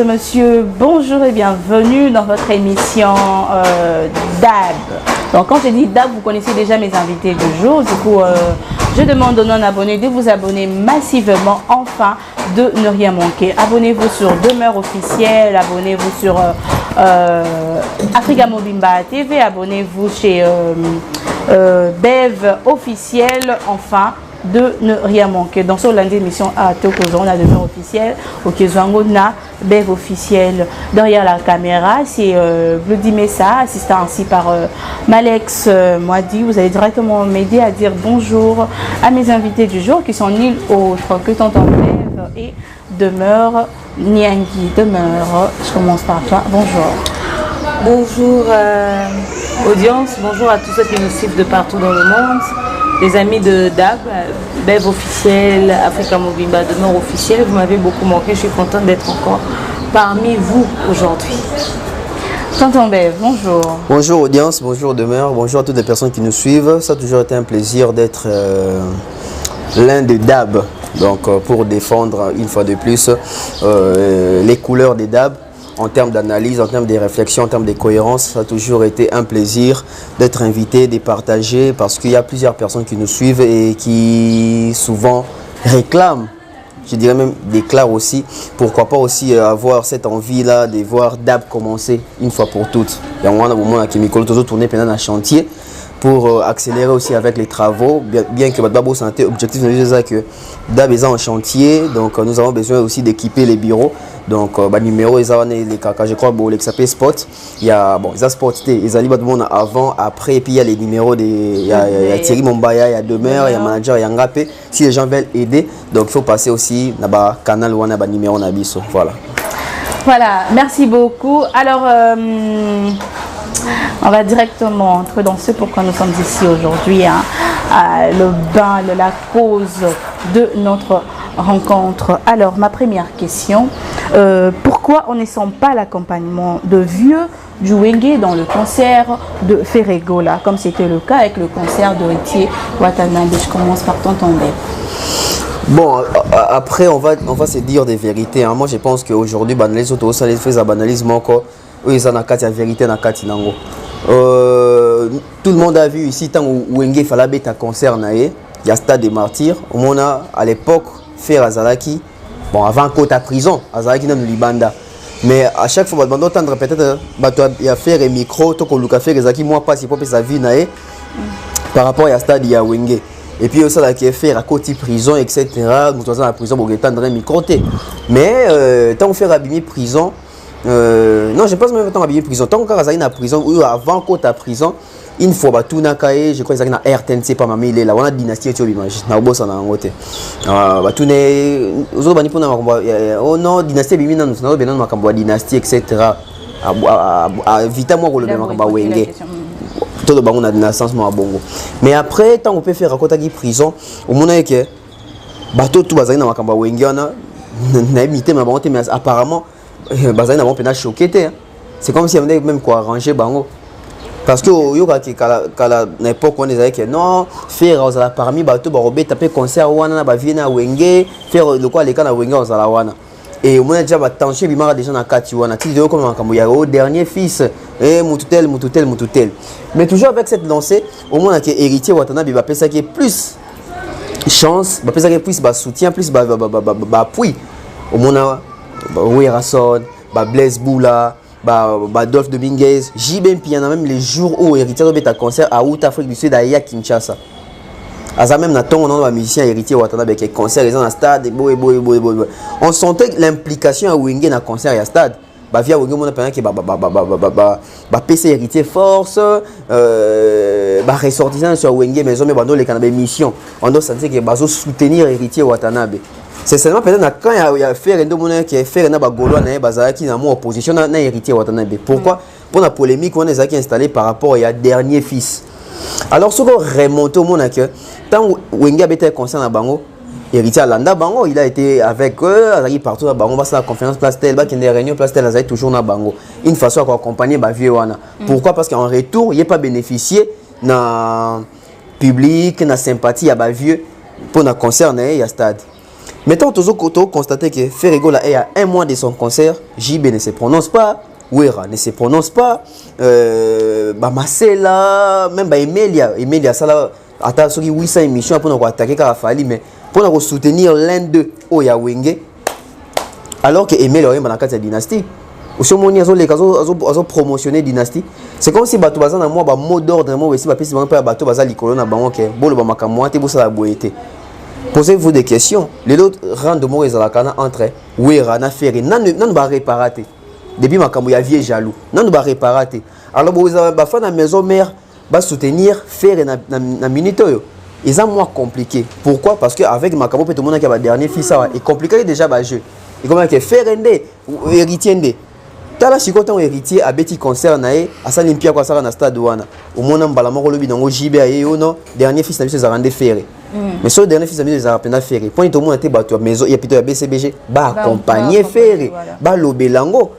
et messieurs, bonjour et bienvenue dans votre émission DAB. Donc quand je dis DAB, vous connaissez déjà mes invités du jour. Du coup, je demande aux non-abonnés de vous abonner massivement, enfin, de ne rien manquer. Abonnez-vous sur Demeure officielle, abonnez-vous sur Africa Mobimba TV, abonnez-vous chez Bev officiel, enfin, de ne rien manquer. Dans ce lundi émission à Tokozo, on a Demeure officielle, au Kezwango, na Bev officiel. Derrière la caméra, c'est Bloody Messa, assisté ainsi par Malex Moadi. Vous allez directement m'aider à dire bonjour à mes invités du jour qui sont Nil Autre, que t'entends Bev et Demeure Niangi. Demeure, je commence par toi. Bonjour. Bonjour audience, bonjour à tous ceux qui nous suivent de partout dans le monde. Les amis de DAB, Bev officiel, Africa Mobimba, Demeure officiel, vous m'avez beaucoup manqué, je suis contente d'être encore parmi vous aujourd'hui. Tonton Bev, bonjour. Bonjour audience, bonjour Demeure, bonjour à toutes les personnes qui nous suivent. Ça a toujours été un plaisir d'être l'un des DAB, donc pour défendre une fois de plus les couleurs des DAB. En termes d'analyse, en termes de réflexion, en termes de cohérence, ça a toujours été un plaisir d'être invité, de partager, parce qu'il y a plusieurs personnes qui nous suivent et qui souvent réclament, je dirais même déclarent aussi, pourquoi pas aussi avoir cette envie-là de voir DAB commencer une fois pour toutes. Il y a un moment qui m'a tourné pendant un chantier pour accélérer aussi avec les travaux, bien que Badbabo Santé, objectif c'est que DAB est en chantier, donc nous avons besoin aussi d'équiper les bureaux. Donc, numéro, les caca, je crois, bon, s'appelle Spot. Il y a, bon, ils ont Spot, ils ont avant, après, et puis il y a les numéros, il y a Thierry Mombaya, il y a Demeure, il y a Manager, il y a Ngapé. Si les gens veulent aider, donc il faut passer aussi dans le canal ou dans le numéro Nabiso. Voilà. Voilà, merci beaucoup. Alors, on va directement entrer dans ce pourquoi nous sommes ici aujourd'hui, hein, le bain, la cause de notre rencontre. Alors, ma première question, pourquoi on ne sent pas l'accompagnement de vieux du Wenge dans le concert de Ferregola, comme c'était le cas avec le concert de Etier Watanabe? Je commence par Tonton Bev. Bon, après, on va se dire des vérités. Hein. Moi, je pense qu'aujourd'hui, les autres, ça les fait un banalisme encore. Oui, ça n'a qu'à la vérité, n'a qu'à Tinango. Tout le monde a vu ici, tant où Wenge fallait un concert, il y a Stade des Martyrs. Au moment à l'époque, faire Azalaki, bon, avant côté à prison, Azalaki dans le Libanda. Mais à chaque fois, on entendre peut-être il y a faire un micro, tout le café, les moi pas si pour sa vie par rapport à Stade, il y a Wenge. Et puis ça là qui est fait à côté prison, etc. Nous sommes à la prison pour étendre un micro. Mais tant qu'on fait abîmer prison, non, je pense même tant abîmer prison. Tant qu'on est en prison ou avant côté à prison. Une fois tout na kaye, je crois que c'est na RTNC pas mamie là, on a dynastie tu imagine. Na bossa na ngote. Tout ne ozo bani pona makambo oh non dynastie bimi na nous na bena makambo dynastie etc. Vita moi ko le makambo Wenge. Tout le bango na naissance moi bongo. Mais après tant on peut faire raconter qui prison, au monde que bateau tout bazali na makambo Wenge na imité ma bonté mais apparemment bazali na bon pena choqué. C'est comme si on avait même quoi arranger bango. Parce que à l'époque on disait que non faire parmi bateau barobé taper concert wana ba viena Wenge faire le quoi les cas na Wenge on wana et on a déjà tension bimara déjà na kati wana ti de comme makambo ya au dernier fils et mututel mais toujours avec cette lancée au moins que héritier Watanabe va penser qu'il y a plus chance va penser qu'il y a plus soutien plus appui au moins oui Rasson Blaise Boula Dolph Dominguez, JB Piana, même les jours où héritier de ta concert à Out Afrique du Sud à Kinshasa. À même na ton on a musicien héritier Watanabe avec concert ils ont un stade on sentait l'implication à Wenge na concert à stade. Via Wenge on a pensé que PC héritier force ressortissant sur Wenge mais on mais les canabé mission. On doit sentir que bazo soutenir héritier Watanabe. C'est seulement peut-être quand il y a fait un domaine qui est fait un bagolo na bazara qui na mon opposition na héritier Watanabe. Pourquoi? Pour la polémique on est installé par rapport à dernier fils. Alors ce qu'on remonte au monde que tant Wenge était concernant bango héritier Landa bango il a été avec eux il partout à bango la conférence place tel ba qui des réunions place tel a toujours na bango une façon à accompagner ba vieux wana. Pourquoi? Parce qu'en retour il n'est pas bénéficié na public na sympathie à ba vieux pour na concert na ya stade. Maintenant, tu as constaté que Ferrego est à 1 mois de son concert, JB ne se prononce pas, Wera ne se prononce pas, Marcela, même Emilia, ça là, attends, 800 émissions pour attaquer Karafali, mais pour soutenir l'un d'eux, Oya Wenge, alors que Emilia est dans la dynastie. Aussi, on a promotionné dynastie. C'est comme si Bato Bazan a un mot d'ordre, moi aussi, parce que Bato Bazan l'icône a banque, bon, le Bamakamwa, t'es pour ça la boété. Posez-vous des questions. Les autres rendent moi les alakana entre Wera na Ferré, non ba réparer. Depuis Makambo ya vieux jaloux, non ba réparer. Alors vous avez ba na maison mère ba soutenir Ferré na minute yo. Ils sont moins compliqué. Pourquoi? Parce que avec Makambo tout le monde qui a ba dernier fils ça est compliqué déjà ba jeu. Et comment que Ferré ndé ou héritier ndé. Tala sikoto héritier a beti concert nae asa limpia kwa sara na stade wana. Au mona mbala moko lobi nango JB ayo no dernier fils na biso za rende Ferré. Mais ce dernier fils de Ferré, Ferré. Point tout le monde était battu à maison, il y a plutôt BCBG, accompagner Ferré, l'obelango.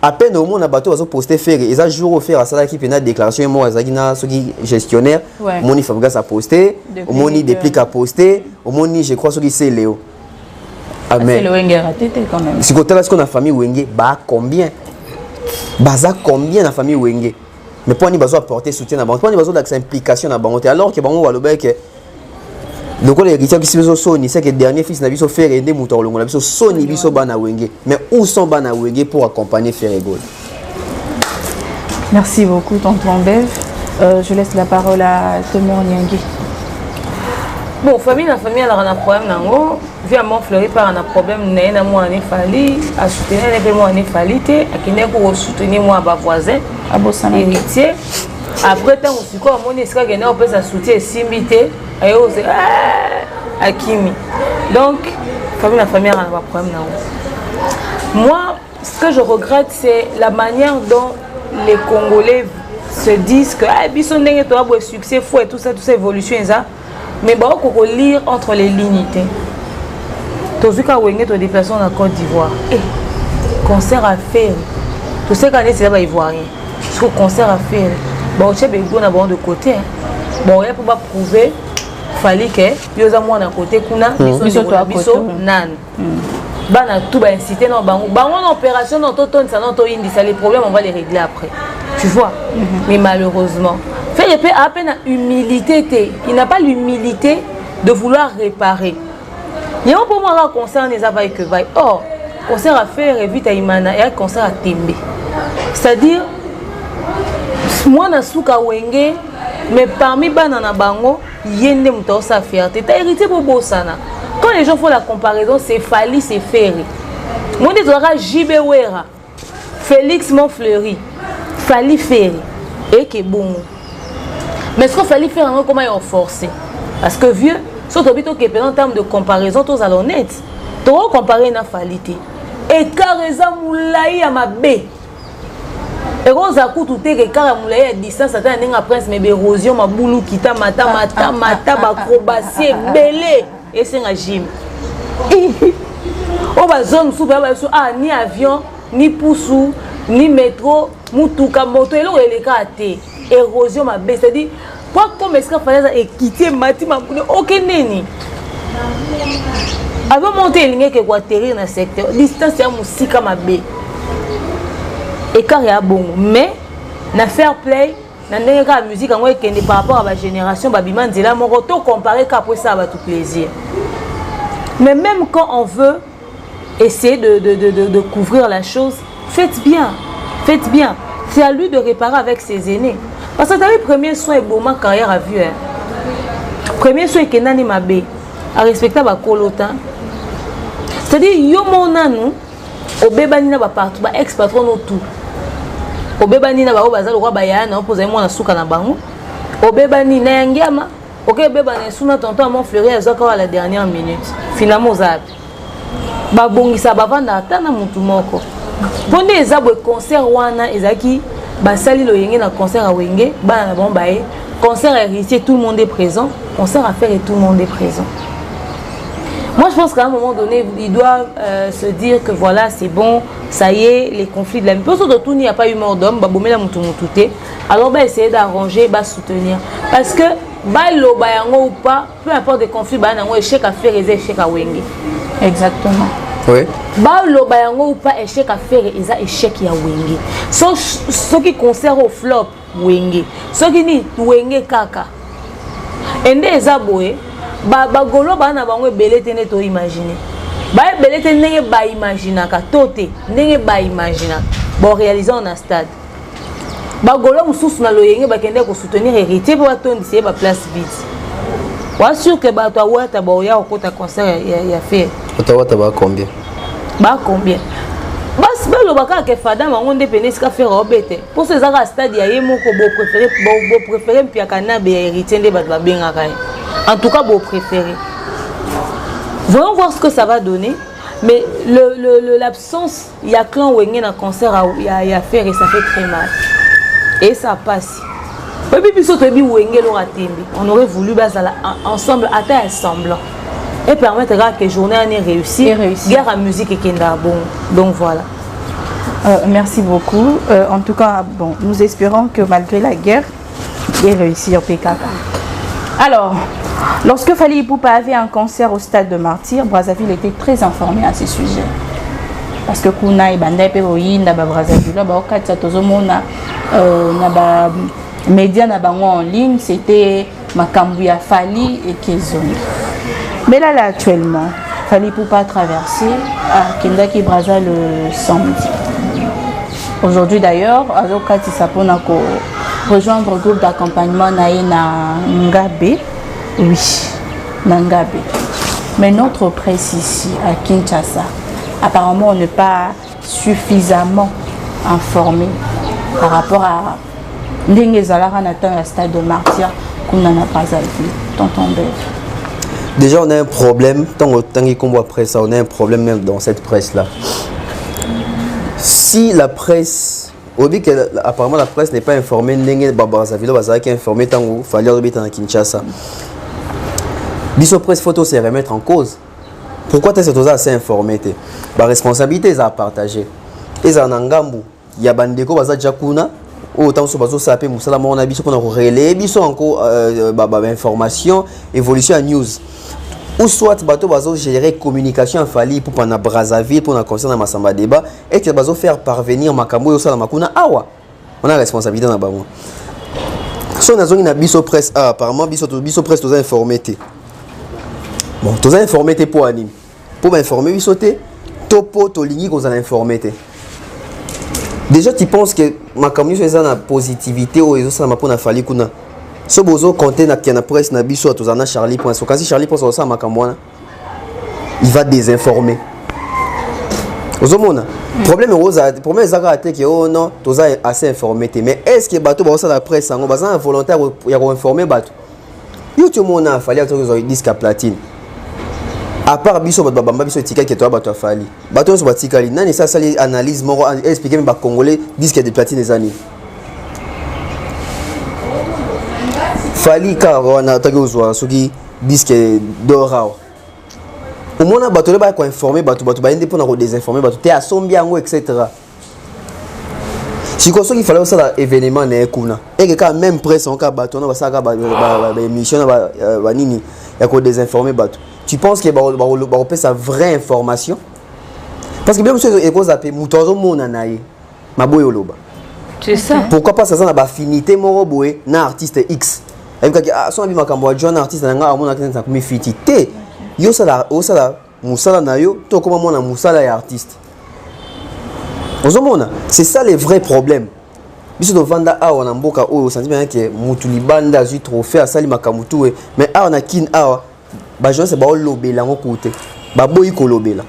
À peine au monde a battu à poster Ferré. Et ça jour au faire à ça qui fait une déclaration moi à ce qui gestionnaire, Moni Fabregas a posté, au Moni déplique à poster, au Moni je crois ce qui c'est Léo. Amen. C'est le Wenger à tête quand même. Si côté là ce qu'on a famille Wenger, combien? Baza combien la famille Wenger? Mais pour nous besoin apporter soutien à banque, pour nous besoin d'accès implication à banque alors que banque va le bec. Donc les héritiers qui sont Sony, c'est que le dernier fils n'a pas fait aider Moutor Longo, n'a Sony biso bana Wenge. Mais où sont bana Wenge pour accompagner Ferrego? Merci beaucoup tonton Bev. Je laisse la parole à Temer Nyangui. Bon, la famille elle a un problème nango, via mon fleuri par un problème n'a moi en effali, à soutenir les moi en effalité, à qui n'est pour soutenir moi à voisin, à bossan héritier. Après tant aussi quoi mon esca qui n'a pas sa soutien simité. Akimi. Donc, la famille a un problème. Moi, ce que je regrette, c'est la manière dont les Congolais se disent que Bisson n'est pas un succès fou et tout ça, toute cette évolution. Mais bon, il faut lire entre les lignes. Tu as vu quand on est déplacé en Côte d'Ivoire. Concert à faire. Tu sais qu'en est, c'est là-bas ivoirien. Parce que concert à faire. Bon, tu sais, on a de côté. Bon, il y a pour prouver. Fallait que yo za mwana côté kuna biso to biso nan bana tout ba inciter non bango en opération non to ça non to indi ça les problèmes on va les régler après tu vois mais malheureusement fait à peine humilité il n'a pas l'humilité de vouloir réparer il y a un pour moi concert les availles que va or concert à faire vite à Imana et concert à Tembe c'est-à-dire moi na suka wenge mais parmi banana bango yende muto sa fierté t'as hérité pour bossana quand les gens font la comparaison c'est Fali c'est Ferré mon dit aura JB Wera Félix Montfleury Fali Ferré et que bon mais ce qu'on Fali Ferré comment ils ont forcé parce que vieux surtout que en termes de comparaison tous allons net tu comparer na Falité et carrément moulaï à ma baie. Et quand ça coûte tout est car moulaï à distance ça t'as un prince mais érosion ma boulou kita mata acrobatie belé et c'est un gym. On va zone sous ni avion ni poussou ni métro mutuka moto et là les cartes érosion ma baie c'est-à-dire quoi comme est-ce qu'il fallait quitter mati ma boulou aucun neni. Avant monter ligne que quoi terrain dans secteur distance ya musika ma baie. Et quand il y a bon mais na fair play na ndenge musique en kende par rapport à la génération babima ndila mon retour comparé qu'après ça va tout plaisir mais même quand on veut essayer de couvrir la chose faites bien c'est à lui de réparer avec ses aînés parce que tu as vu premier soin et bon ma carrière à vue premier soin que nani mabe à respecter ba kolota c'est-à-dire yo monanu obebani na ba partout ba ex patron tout obebani na ba bazalo kwa bayana opoza mwana suka na bango obebani na yangiama OK beba na suna tonton à Montfleury azoka à la dernière minute finalement zab ba bongisa ba vanda atana mutu moko ponde ezabwe concert wana ezaki ba sali lo yenge na concert à wenge ba na bon bae concert héritier tout le monde est présent concert à faire et tout le monde est présent. Moi, je pense qu'à un moment donné, il doit se dire que voilà, c'est bon, ça y est, les conflits de la vie. Parce que tout, il n'y a pas eu mort d'homme, alors bah, essayer d'arranger, bah, soutenir. Parce que, bah, ou pas, peu importe les conflits, bah, échec à faire, échec à wenge. Exactement. Oui. Baloba yango ou pas échec à faire eza échec ya wenge. So qui concert au flop wenge. So qui ni wenge kaka. Ende eza boye ba golo ba na bango ebele tene to imaginer. Ba ebele tene ndenge ba imaginer ka tote ndenge ba imaginer. Bon réaliser en stade. Ba golo mususu na loyenge ba kende ko soutenir héritier ba tondisi ba place vide. Wa sûr que ba to wata ba ya okota concert ya faire. Otawata ba combien? Ba combien? Bas belo baka ke fada mango ndepene ska faire obete. Pour ces ara stade ya yemo ko bo préférer mpia kana be héritier nde ba benga ka. En tout cas, vous préférez. Voyons voir ce que ça va donner. Mais l'absence, il y a clan où il y a un concert à faire et ça fait très mal. Et ça passe. On aurait voulu ensemble, atteindre ensemble. Et permettre que la journée ait réussi. Guerre à musique et Kenda. Bon, donc voilà. Merci beaucoup. En tout cas, bon, nous espérons que malgré la guerre, il réussit au PKK. Alors, lorsque Fally Ipupa avait un concert au stade de Martyrs, Brazzaville était très informé à ce sujet. Parce que Kuna et Banda et Péroïne, Brazzaville, médias en ligne, c'était Makambouya Fally et Kezongi. Mais là, actuellement, Fally Ipupa a traversé à Kendaki Brazza le samedi. Aujourd'hui d'ailleurs, Azokati Saponako rejoindre le groupe d'accompagnement Naïna Ngabe. Oui, Ngabe. Mais notre presse ici, à Kinshasa, apparemment, on n'est pas suffisamment informé par rapport à Ndengezala Nathan à stade de Martyrs qu'on n'en a pas vu. Tonton Bev. Déjà, on a un problème, tant qu'on voit après ça, on a un problème même dans cette presse-là. Si la presse, apparemment la presse n'est pas informée, Brazzaville est informée tant qu'il fallait habiter à Kinshasa. Biso presse photo c'est remettre en cause. Pourquoi tu es assez informé? La responsabilité est à partager. Et en Angambu, il y a bandeko baza jakuna, autant so bazo sapé musala mon abiso pour relayer biso encore information, évolution à news. Ou soit bato bazo gérer communication en Fally pour na Brazzaville pour na concernant Massamba débat et que bazo faire parvenir makambo yo sala makuna awa. On a responsabilité na bango. So na zongi na biso presse apparemment biso presse tous informé. Bon, tous informé pour anime. Pour m'informer biso te topo to lingi ko za informé. Déjà tu penses que makambo yo eza na positivité ou yo sala makuna Fally kuna. Si vous comptez dans la presse, Charlie Point, quand Charlie Point il va désinformer. Vous avez le problème est que oh non, tu es assez informé. Mais est-ce que la presse est volontaire pour informer? Il fallait que tu disque à platine. À part biso babamba biso tika qui toi bato Fally. Bato so batika li nani ça analyse moro expliquer ba congolais disque de platine les années. Fally car on a attaqué aux oiseaux qui disque d'or. Au moins on bateau ba ko informer bateau ba indépendant ko désinformer bateau té asombi yango etc. Si quoi qu'il fallait ça événement na ekuna et que quand même presse on ka bateau na ba ça ka ba émission ba nini ya ko désinformer bateau. Tu penses que ba peut sa vraie information? Parce que bien monsieur e ko zapper mutozo mona naye maboyo loba. C'est ça. Pourquoi pas ça na ba affinité moro boé na artiste X. Son abi makambo jeune artiste na nga amona kinza kumi fiti te yo sala musala na yo to koma mona musala ya artiste ozomona c'est ça les vrais problèmes biso do vanda awa na mboka oyo senti bien que mutu libanda azu trophée asali makambo tout mais awa na kin awa ba jeune c'est ba lobela ngo côté ba boyi ko lobela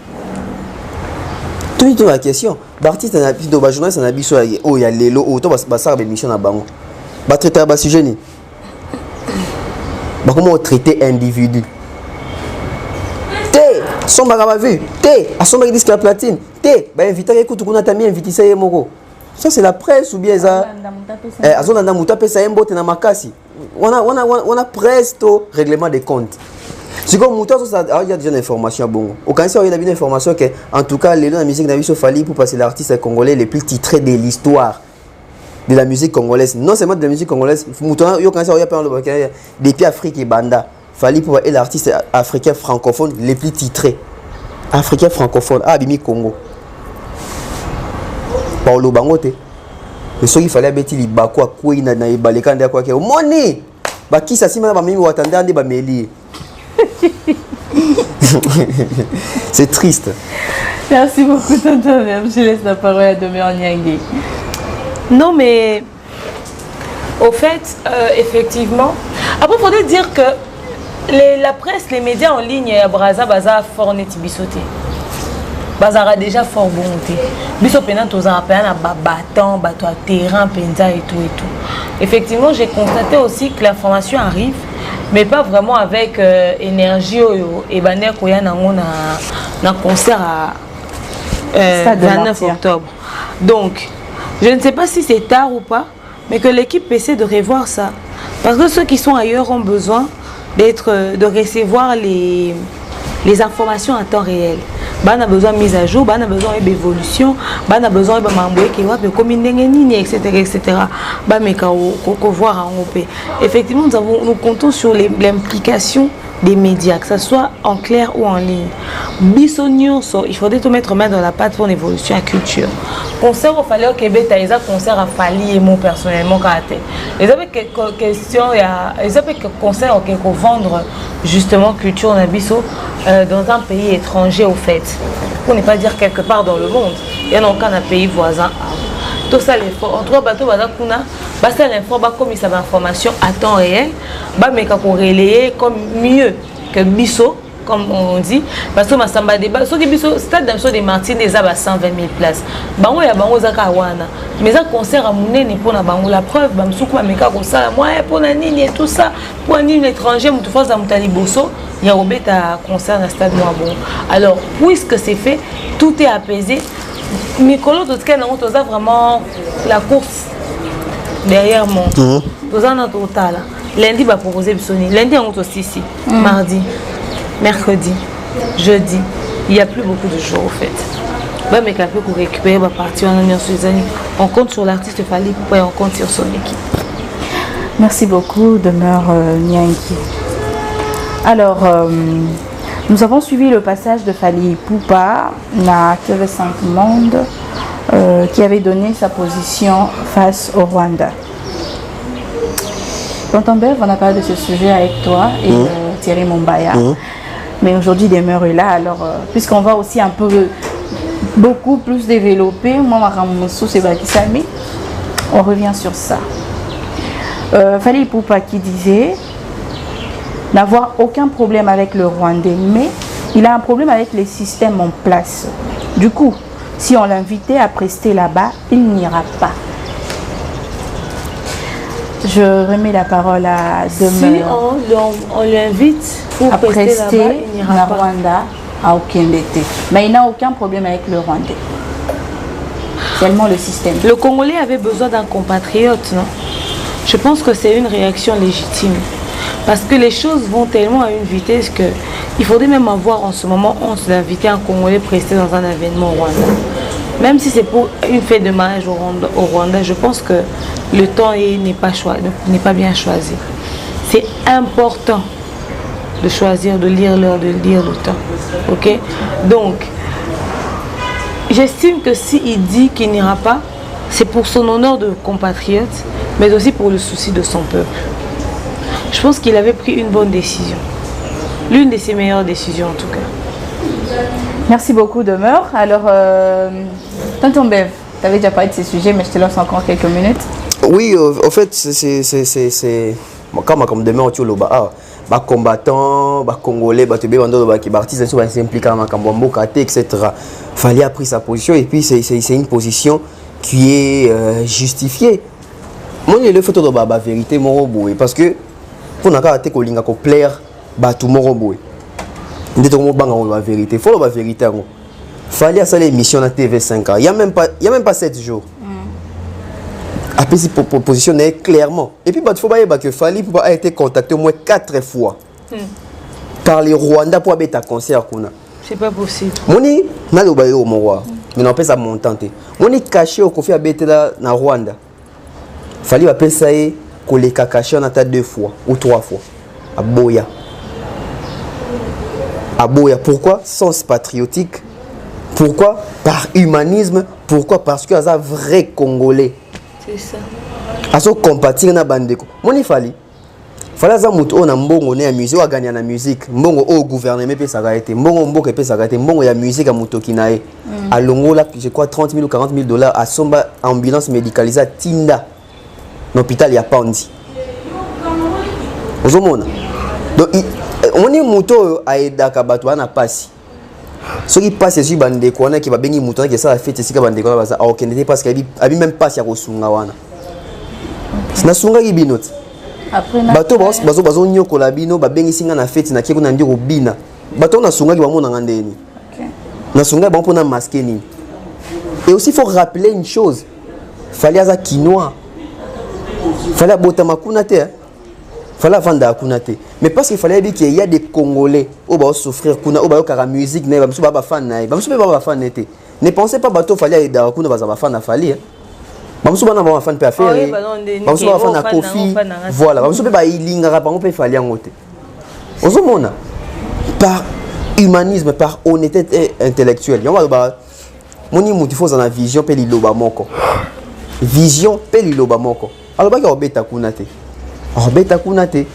tout la question ba artiste na biso ba journaliste na biso o ya lelo o to ba sara ba émission na bango ba traiter ba sujet ni. Comment traiter individu? Té, son bagaba vu. Té, à son bagaba disque la platine. Té, bah invité écoute qu'on a tami invité ça moko. Ça c'est la presse ou bien ça? À son anda muta pesa mbote na makasi. On a presque règlement des comptes. Si comme muta ça il y a déjà une information bon. Au cas où il y a une information que en tout cas les la musique n'a vu Fally pour passer l'artiste congolais les plus titrés de l'histoire de la musique congolaise, non seulement de la musique congolaise, depuis Afrique et Banda, Fally pour être l'artiste africain francophone les plus titrés. africain francophone abimi Congo Paulo Bangote mais ce qu'il fallait abeti libako akwei na ibaleka ndia kwake omoni bakisa sima ba mimi watanda ndi ba meli. C'est triste. Merci beaucoup, tonton. Je laisse la parole à Demeure Niangui. Non, mais au fait, effectivement, après, il faudrait dire que la presse, les médias en ligne, à Braza, Baza, fort net bisoté. Bazara déjà fort bonté. Biso pendant tous en appel à bâton, bateau à terrain, penza et tout et tout. Effectivement, j'ai constaté aussi que l'information arrive, mais pas vraiment avec énergie et banner qu'on y a un concert à 29 octobre. Donc, je ne sais pas si c'est tard ou pas, mais que l'équipe essaie de revoir ça. Parce que ceux qui sont ailleurs ont besoin de recevoir les informations en temps réel. On a besoin de mise à jour, on a besoin d'évolution, on a besoin de etc. Effectivement, nous comptons sur l'implication des médias, que ce soit en clair ou en ligne. Il faudrait tout mettre main dans la pâte pour l'évolution à la culture. Concert au Fallait au Québec, il y a concert à Fali et moi personnellement. Il y a quelques questions, il y a quelques concerts qui vont vendre justement culture dans un pays étranger au fait. Pour ne pas dire quelque part dans le monde. Il y a aucun pays voisin. Tout ça, l'effort. En trois bateaux, c'est l'info, comme ça l'information à temps réel, mais qu'on relayer comme mieux que Bisso, comme on dit, parce que Massamba débat, ce qui Bisso, stade d'Amso des Martins, des abats 120 000 places. Bango ya bango zakawana. Mais un concert à Mouné n'est pas bango la preuve, Bamsouk Mameka comme ça, moi pour la nini et tout ça, pour un étranger, mais tout à Moutali Bosso, il y a un concert dans le stade Moabon. Alors, puisque c'est fait, tout est apaisé. Mikolo, tout ce qu'il y a vraiment la course. Derrière moi, nous avons total. Lundi, va proposer Bissoni. Lundi, on est aussi ici. Mardi, mercredi, jeudi. Il n'y a plus beaucoup de jours, au fait. Mais quand on récupère, on va partir on compte sur l'artiste Fali pour on compte sur son équipe. Merci beaucoup, Demeure Niangui. Alors, nous avons suivi le passage de Fali Ipupa na TV5 Monde. Qui avait donné sa position face au Rwanda. Tonton Bev, on a parlé de ce sujet avec toi et Thierry Mombaya. Mais aujourd'hui, Demeure est là. Alors, puisqu'on va aussi un peu, beaucoup plus développer, moi, on revient sur ça. Fali Ipupa qui disait n'avoir aucun problème avec le Rwandais, mais il a un problème avec les systèmes en place. Du coup, si on l'invitait à prester là-bas, il n'ira pas. Je remets la parole à Demeure. Si on l'invite à prester là-bas, il n'ira pas. Rwanda à Okembete. Mais il n'a aucun problème avec le Rwandais. Seulement le système. Le Congolais avait besoin d'un compatriote, non? Je pense que c'est une réaction légitime. Parce que les choses vont tellement à une vitesse que il faudrait même avoir en ce moment honte d'inviter un Congolais prester dans un événement au Rwanda. Même si c'est pour une fête de mariage au Rwanda, je pense que le temps n'est pas bien choisi. C'est important de choisir, de lire l'heure, de lire le temps. Ok? Donc, j'estime que s'il dit qu'il n'ira pas, c'est pour son honneur de compatriote, mais aussi pour le souci de son peuple. Je pense qu'il avait pris une bonne décision. L'une de ses meilleures décisions en tout cas. Merci beaucoup Demeure. Alors, Tonton Bev, tu avais déjà parlé de ces sujets, mais je te laisse encore quelques minutes. Oui, en fait, c'est... Comme Demeure, tu as combattants, congolais, artistes qui s'impliquent dans le etc. Fallait a pris sa position et puis c'est une position qui est justifiée. Moi, le fait de la vérité, parce que pour nous plaire, tout le monde la vérité. Il faut la vérité. Il fallait faire l'émission à TV5. Il n'y a même pas 7 jours. Après, cette proposition est clairement. Et puis, il faut dire que Fali a été contacté au moins 4 fois par les Rwandais pour avoir un concert. C'est pas possible. Moni, n'a pas eu au Moroa. Mais on peut ça monter. Moni caché au Kofi Abetela na Rwanda. Fali va penser ça et qu'on les caché en 2 fois ou 3 fois à Boya. aboya. Pourquoi? Sens patriotique. Pourquoi? Par humanisme. Pourquoi? Parce que c'est vrai Congolais. C'est ça. Aso compatir na bandeko. Moni fali. Fala za mutu ona mbongo ne ya musique wa gagner na musique. Mbongo au gouvernement pe ça été. Mbongo mboka pe ça été. Mbongo ya musique a mutoki na e. A Longola, je crois 30 000 ou 40 000 dollars à somba ambulance médicalisée à Tinda. L'hôpital ya Pandi. Ozomona. Donc on est muto a edaka bato na pasi. Ce qui passe sur bandeko na ki ba bengi muto na ki ça fait sika bandeko na baza o kendete parce que abi même pas ya kosunga wana. Na sunga ki binoti. Après bato bazo nyokola bino ba bengi singa na fête na kiko na ndiro bina. Bato na sunga ki ba mona ngandeni. OK. Na sunga ba mpona masquer ni. Et aussi faut rappeler une chose. Fallait aza quinoa. Fallait bota makuna te. Fallait vendre kuna te. Mais parce qu'il fallait dire qu'il y a des Congolais au ba souffrir kuna au ba kara musique na ba msu ba fan na. Ba msu ba fan était. Ne pensez pas bato fallait aider kuna ba za fan na fallait. Bamsu bana ba fan pe affaire. Bamsu ba fan na Kofi. Voilà, bamsu ba ilinga ba on peut fali ngote. Ozomona par humanisme, par honnêteté intellectuelle. Yamba ba moni mutu faut na vision pe liloba moko. Vision pe liloba moko. Alors ba ka obeta kunate. Obeta kunate.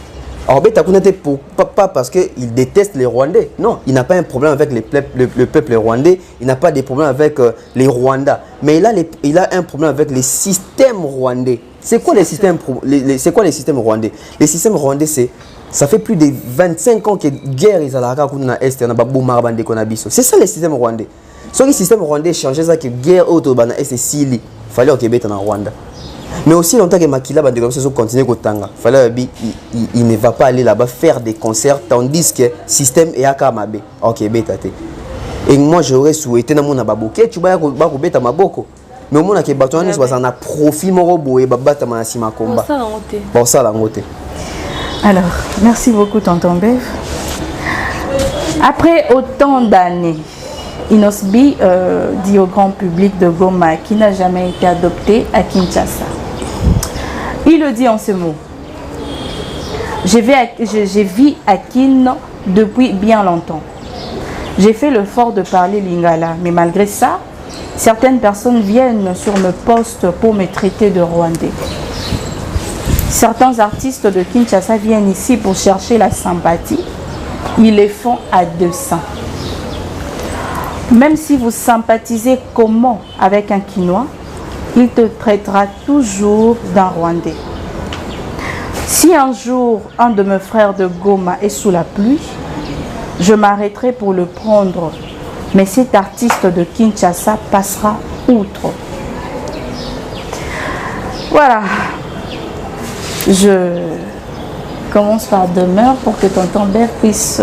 Obeta kunate pas parce que il déteste les Rwandais. Non, il n'a pas un problème avec le peuple rwandais, il n'a pas de problème avec les Rwandais, mais il a un problème avec les systèmes rwandais. C'est quoi les systèmes c'est quoi les systèmes rwandais? Les systèmes rwandais ça fait plus de 25 ans que guerre ils alaka kuna est na babuma bande kona biso. C'est ça les systèmes rwandais. Ce qui système rwandais changeait ça que guerre auto bana est sili. Fallait que beta na Rwanda. Mais aussi longtemps que Makila bande comme ça continue kotanga. Fallait il ne va pas aller là-bas faire des concerts tandis que système est akamabe. OK beta te. Et moi j'aurais souhaité na mona baboke tu ba ko beta maboko. Mais au moins que batoni soit en a profit moro boye babata ma sima combat. Bon ça la ngote. Alors, merci beaucoup tonton Bev. Après autant d'années, Inosbi dit au grand public de Goma qui n'a jamais été adopté à Kinshasa. Il le dit en ce mot. Je vis à Kin depuis bien longtemps. J'ai fait l'effort de parler lingala, mais malgré ça, certaines personnes viennent sur me poste pour me traiter de Rwandais. Certains artistes de Kinshasa viennent ici pour chercher la sympathie. Ils les font à 200. Même si vous sympathisez comment avec un Quinois, il te traitera toujours d'un Rwandais. Si un jour un de mes frères de Goma est sous la pluie, je m'arrêterai pour le prendre. Mais cet artiste de Kinshasa passera outre. Voilà. Je commence par demeure pour que tonton Bev puisse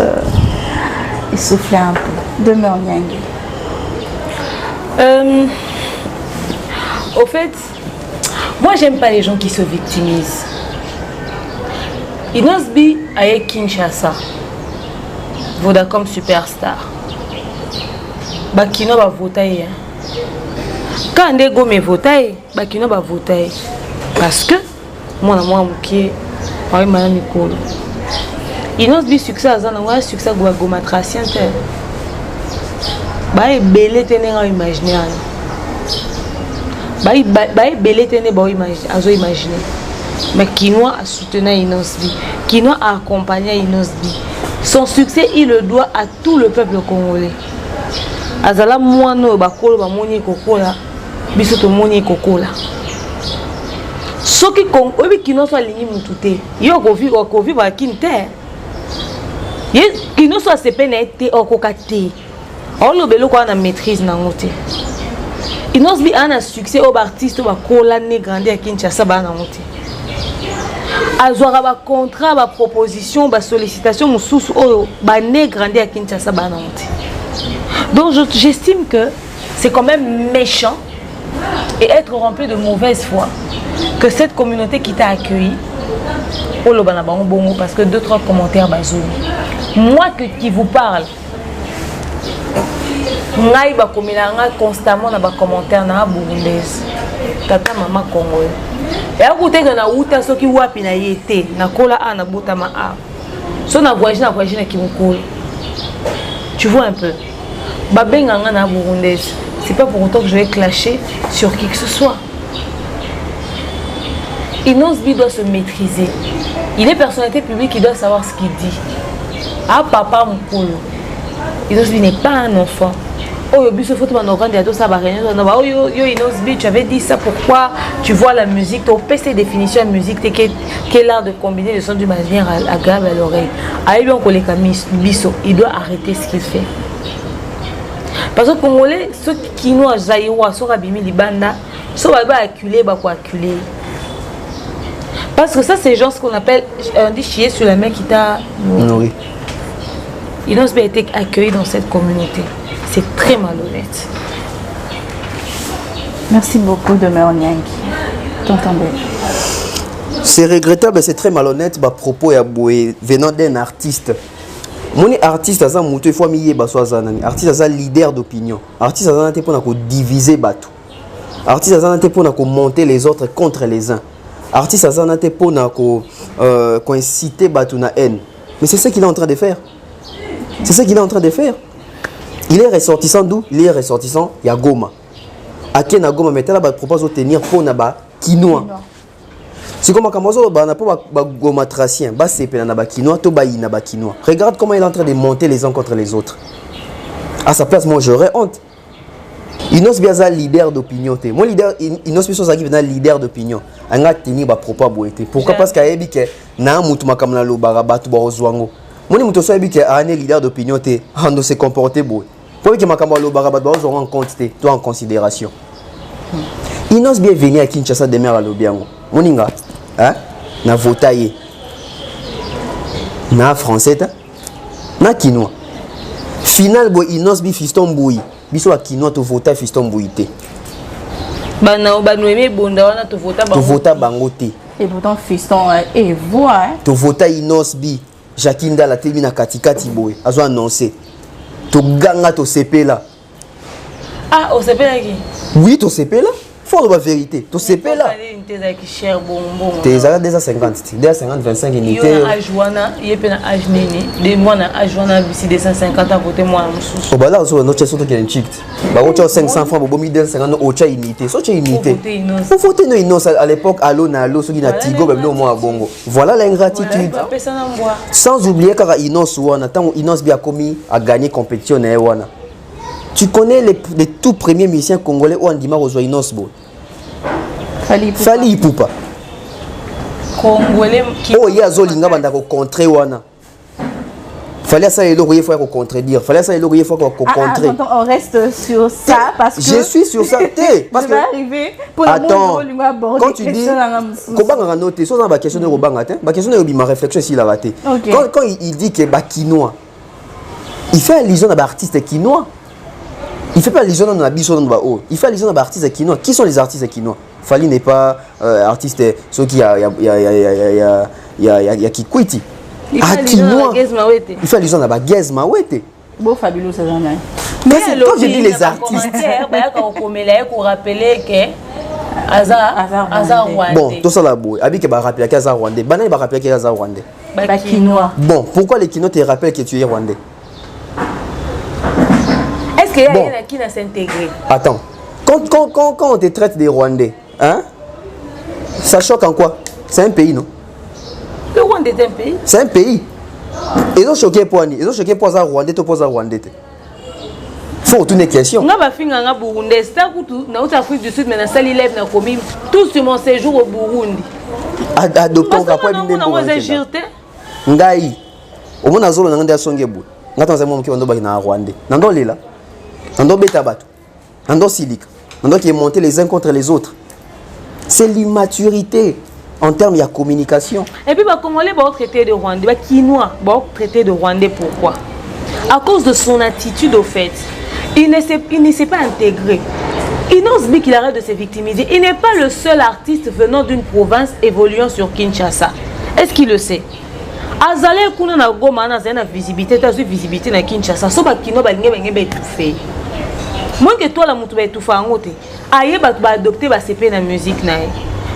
essouffler un peu. Demeure Nyangui. Au fait, moi j'aime pas les gens qui se victimisent. Inosbi avec Kinshasa, Vodacom superstar. Bakino va voter. Quand on go me voter, Bakino va voter. Parce que moi qui est madame Nicole. Inosbi succès à Zana, succès à Goma Tracien. Bah belé tenir imaginaire. Bah belé tenir imaginer. Mais Kinois a soutenu Inosbi. Kinois a accompagné Inosbi. Son succès, il le doit à tout le peuple congolais. Azala moano bakolo ba moni kokola biso moni kokola. Soki obi Kinois so alingi mutute. Yo kovi ba kinte. Ye Kinois so sepenete okokate. On belo ko na maîtrise na ngote. Inosbi ana succès au artiste ba kola ne grandi à Kinshasa ba na ngote. Azwara ba contrat ba proposition ba sollicitation mususu o ba ne grandi à Kinshasa ba na ngote. Donc j'estime que c'est quand même méchant et être rempli de mauvaise foi que cette communauté qui t'a accueilli au Lobana Bongo parce que 2-3 commentaires bazou. Moi qui vous parle ngai ba komelanga constamment na ba commentaire na burundaise tata mama congolais et à côté na uta soki wapi na yete na kola ana botama a so na voyage na kimukolo Tu vois un peu. Babenganga na burundaise. C'est pas pour autant que je vais clasher sur qui que ce soit. Inosbi doit se maîtriser. Il est personnalité publique, il doit savoir ce qu'il dit. Ah papa Mukolo. Inosbi n'est pas un enfant. Oh Yobiso faut Inosbi, tu avais dit ça, pourquoi tu vois la musique, ton PC définition de musique, quel art de combiner le son d'une manière agréable à l'oreille. Il doit arrêter ce qu'il fait. Parce que Congolais, ceux qui nous ont zaïwa, ceux qui ont libanda, ceux qui ont acculé, acculé. Parce que ça, c'est genre ce qu'on appelle, on dit chier sur la main qui t'a nourri. Inosbi a été accueilli dans cette communauté. C'est très malhonnête. Merci beaucoup de Nyangi. T'entendais. C'est regrettable, c'est très malhonnête. Bah, propos venant d'un artiste. Mon artiste, il faut mieux artiste, leader d'opinion. Artiste, c'est pour diviser bateau. Artiste, c'est pour monter les autres contre les uns. Artiste, c'est pour inciter bateau na haine. Mais c'est ce qu'il est en train de faire. C'est ce qu'il est en train de faire. Il est ressortissant d'où? Il est ressortissant, il y a Goma. À qui na Goma, mais il propose de tenir pour Naba Kinois. C'est comme quand on a pas Goma tracien, bah c'est Naba Kinois, to ba Naba Kinois. Regarde comment il est en train de monter les uns contre les autres. À sa place, moi j'aurais honte. Inos Biaza leader d'opinion. Mon leader, Inos Biaza qui est leader d'opinion. On a tenu ba propos boité. Pourquoi? Parce qu'il y a que na mutuma comme la lobara batu ba ozwango. Mon muto so que un leader d'opinion te on se comporter beau. Pour que makamba lobara batu ba ozwango en quantité, toi en considération. Inos bien venu à Kinshasa demain à Lobiango. Moninga, hein? Na votaye. Na français ta. Na kinois. Final bo Inos bi fiston boui. Biso a kinois to vota fiston boui te. Bana banoué bonda wana to vota bango. To vota bango te. Et pourtant fiston et voix hein. To vota Inos bi. Jakinda la telmi na katikati boy. Azo annoncé. To ganga to CP là. Ah, au CP là qui? Oui, to CP là. Faut la vérité. To CP là. Qui cher bonbon. T'es à 250, 250 25 unités. Il y a Ajuana, il y a peine Ajneni. Des mois na Ajuana ici 250 à côté moi sous. Oh bah là on notre surtout qui est chic. Bah on tient 500 francs pour 250 autre unité. So tu unité. Faut voter no innocent à l'époque allo na allo so qui na Tigo même au moins bongo. Voilà l'ingratitude. Sans oublier car Inos wana tant Inos bien commis a gagné compétition na wana. Tu connais les tout premiers musiciens congolais où on dit Marozo Inos bo. Fali Poupa. Congolais qui. Oh, il y a Zolinga banda ko contrer wana. Fallait ça et l'oreiller faut contredire. Fallait ça et l'oreiller faut contrer. Attends, on reste sur ça parce que je suis sur ça. Parce que arriver pour attends. Quand tu dis Kobanga noté, ça va question de Kobanga ba question de ma réflexion ici la raté. Quand il dit que bakinois. Il fait allusion à l'artiste kinois. Il fait pas allusion à Biso dans haut. Il fait allusion à l'artiste kinois. Qui sont les artistes kinois? Fali n'est pas artiste, ceux qui y a Kikwiti. Il fait allusion à Gezmawete. Il fait allusion à Gezmawete. Beau fabuleux ces années. Mais quand je dis les artistes. Pour rappeler que Azar Rwandais. Bon, tout ça là, Abi qui va rappeler que Azar Rwandais. Banane va rappeler que Azar Rwandais. Bakinois. Bon, pourquoi les Kinois te rappellent que tu es Rwandais? Est-ce qu'il y a quelqu'un qui n'a s'intégré? Attends. Quand on te traite des Rwandais, hein? Ça choque en quoi? C'est un pays, non? Le Rwanda est un pays? C'est un pays. Ils ont choqué pour Annie. Ils ont choqué pour ça Rwandais, tu poses Rwandais. Faut retourner question. On va finir en Burundi. C'est un coup dans l'Afrique du Sud, mais dans Sali Lève, dans Komi, tout sur mon séjour au Burundi. Adoptons un rapport d'une Ngai. Au moins, on a un songebu. On a un qui est Rwandais. Nando Lila. Nando Betabato. Nando Silika. Nando qui est monté les uns contre les autres. C'est l'immaturité en termes de communication. Et puis, comment les traiter de Rwandais, Kinois, traiter de Rwandais, pourquoi? À cause de son attitude au fait. Il ne s'est pas intégré. Inosbi qu'il arrête de se victimiser. Il n'est pas le seul artiste venant d'une province évoluant sur Kinshasa. Est-ce qu'il le sait? Azale kuna na Goma na zena visibilité, tu as visibilité na Kinshasa. Soba kino ba ngebe ngebe étouffé. Moi que toi la mutu ba étouffa ngote. Aye ba adopter ba CP na musique na.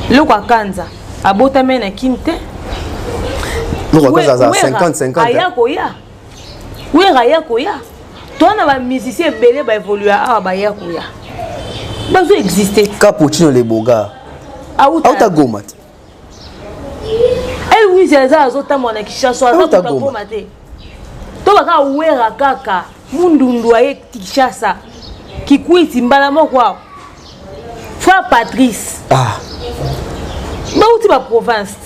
Le kwa kanza. Abota mena kinte. Le kwa kanza 50-50. Aya koya. Oui, Raya koya. toi on a musicien belé ba évoluer ah ba ya kuya bazo exister Cappuccino les boga auta goma oui c'est ça azota mona Kinshasa azota goma te to baka wera kaka mundundu aye Kinshasa kikwiti mbala moko frère Patrice bauti ba province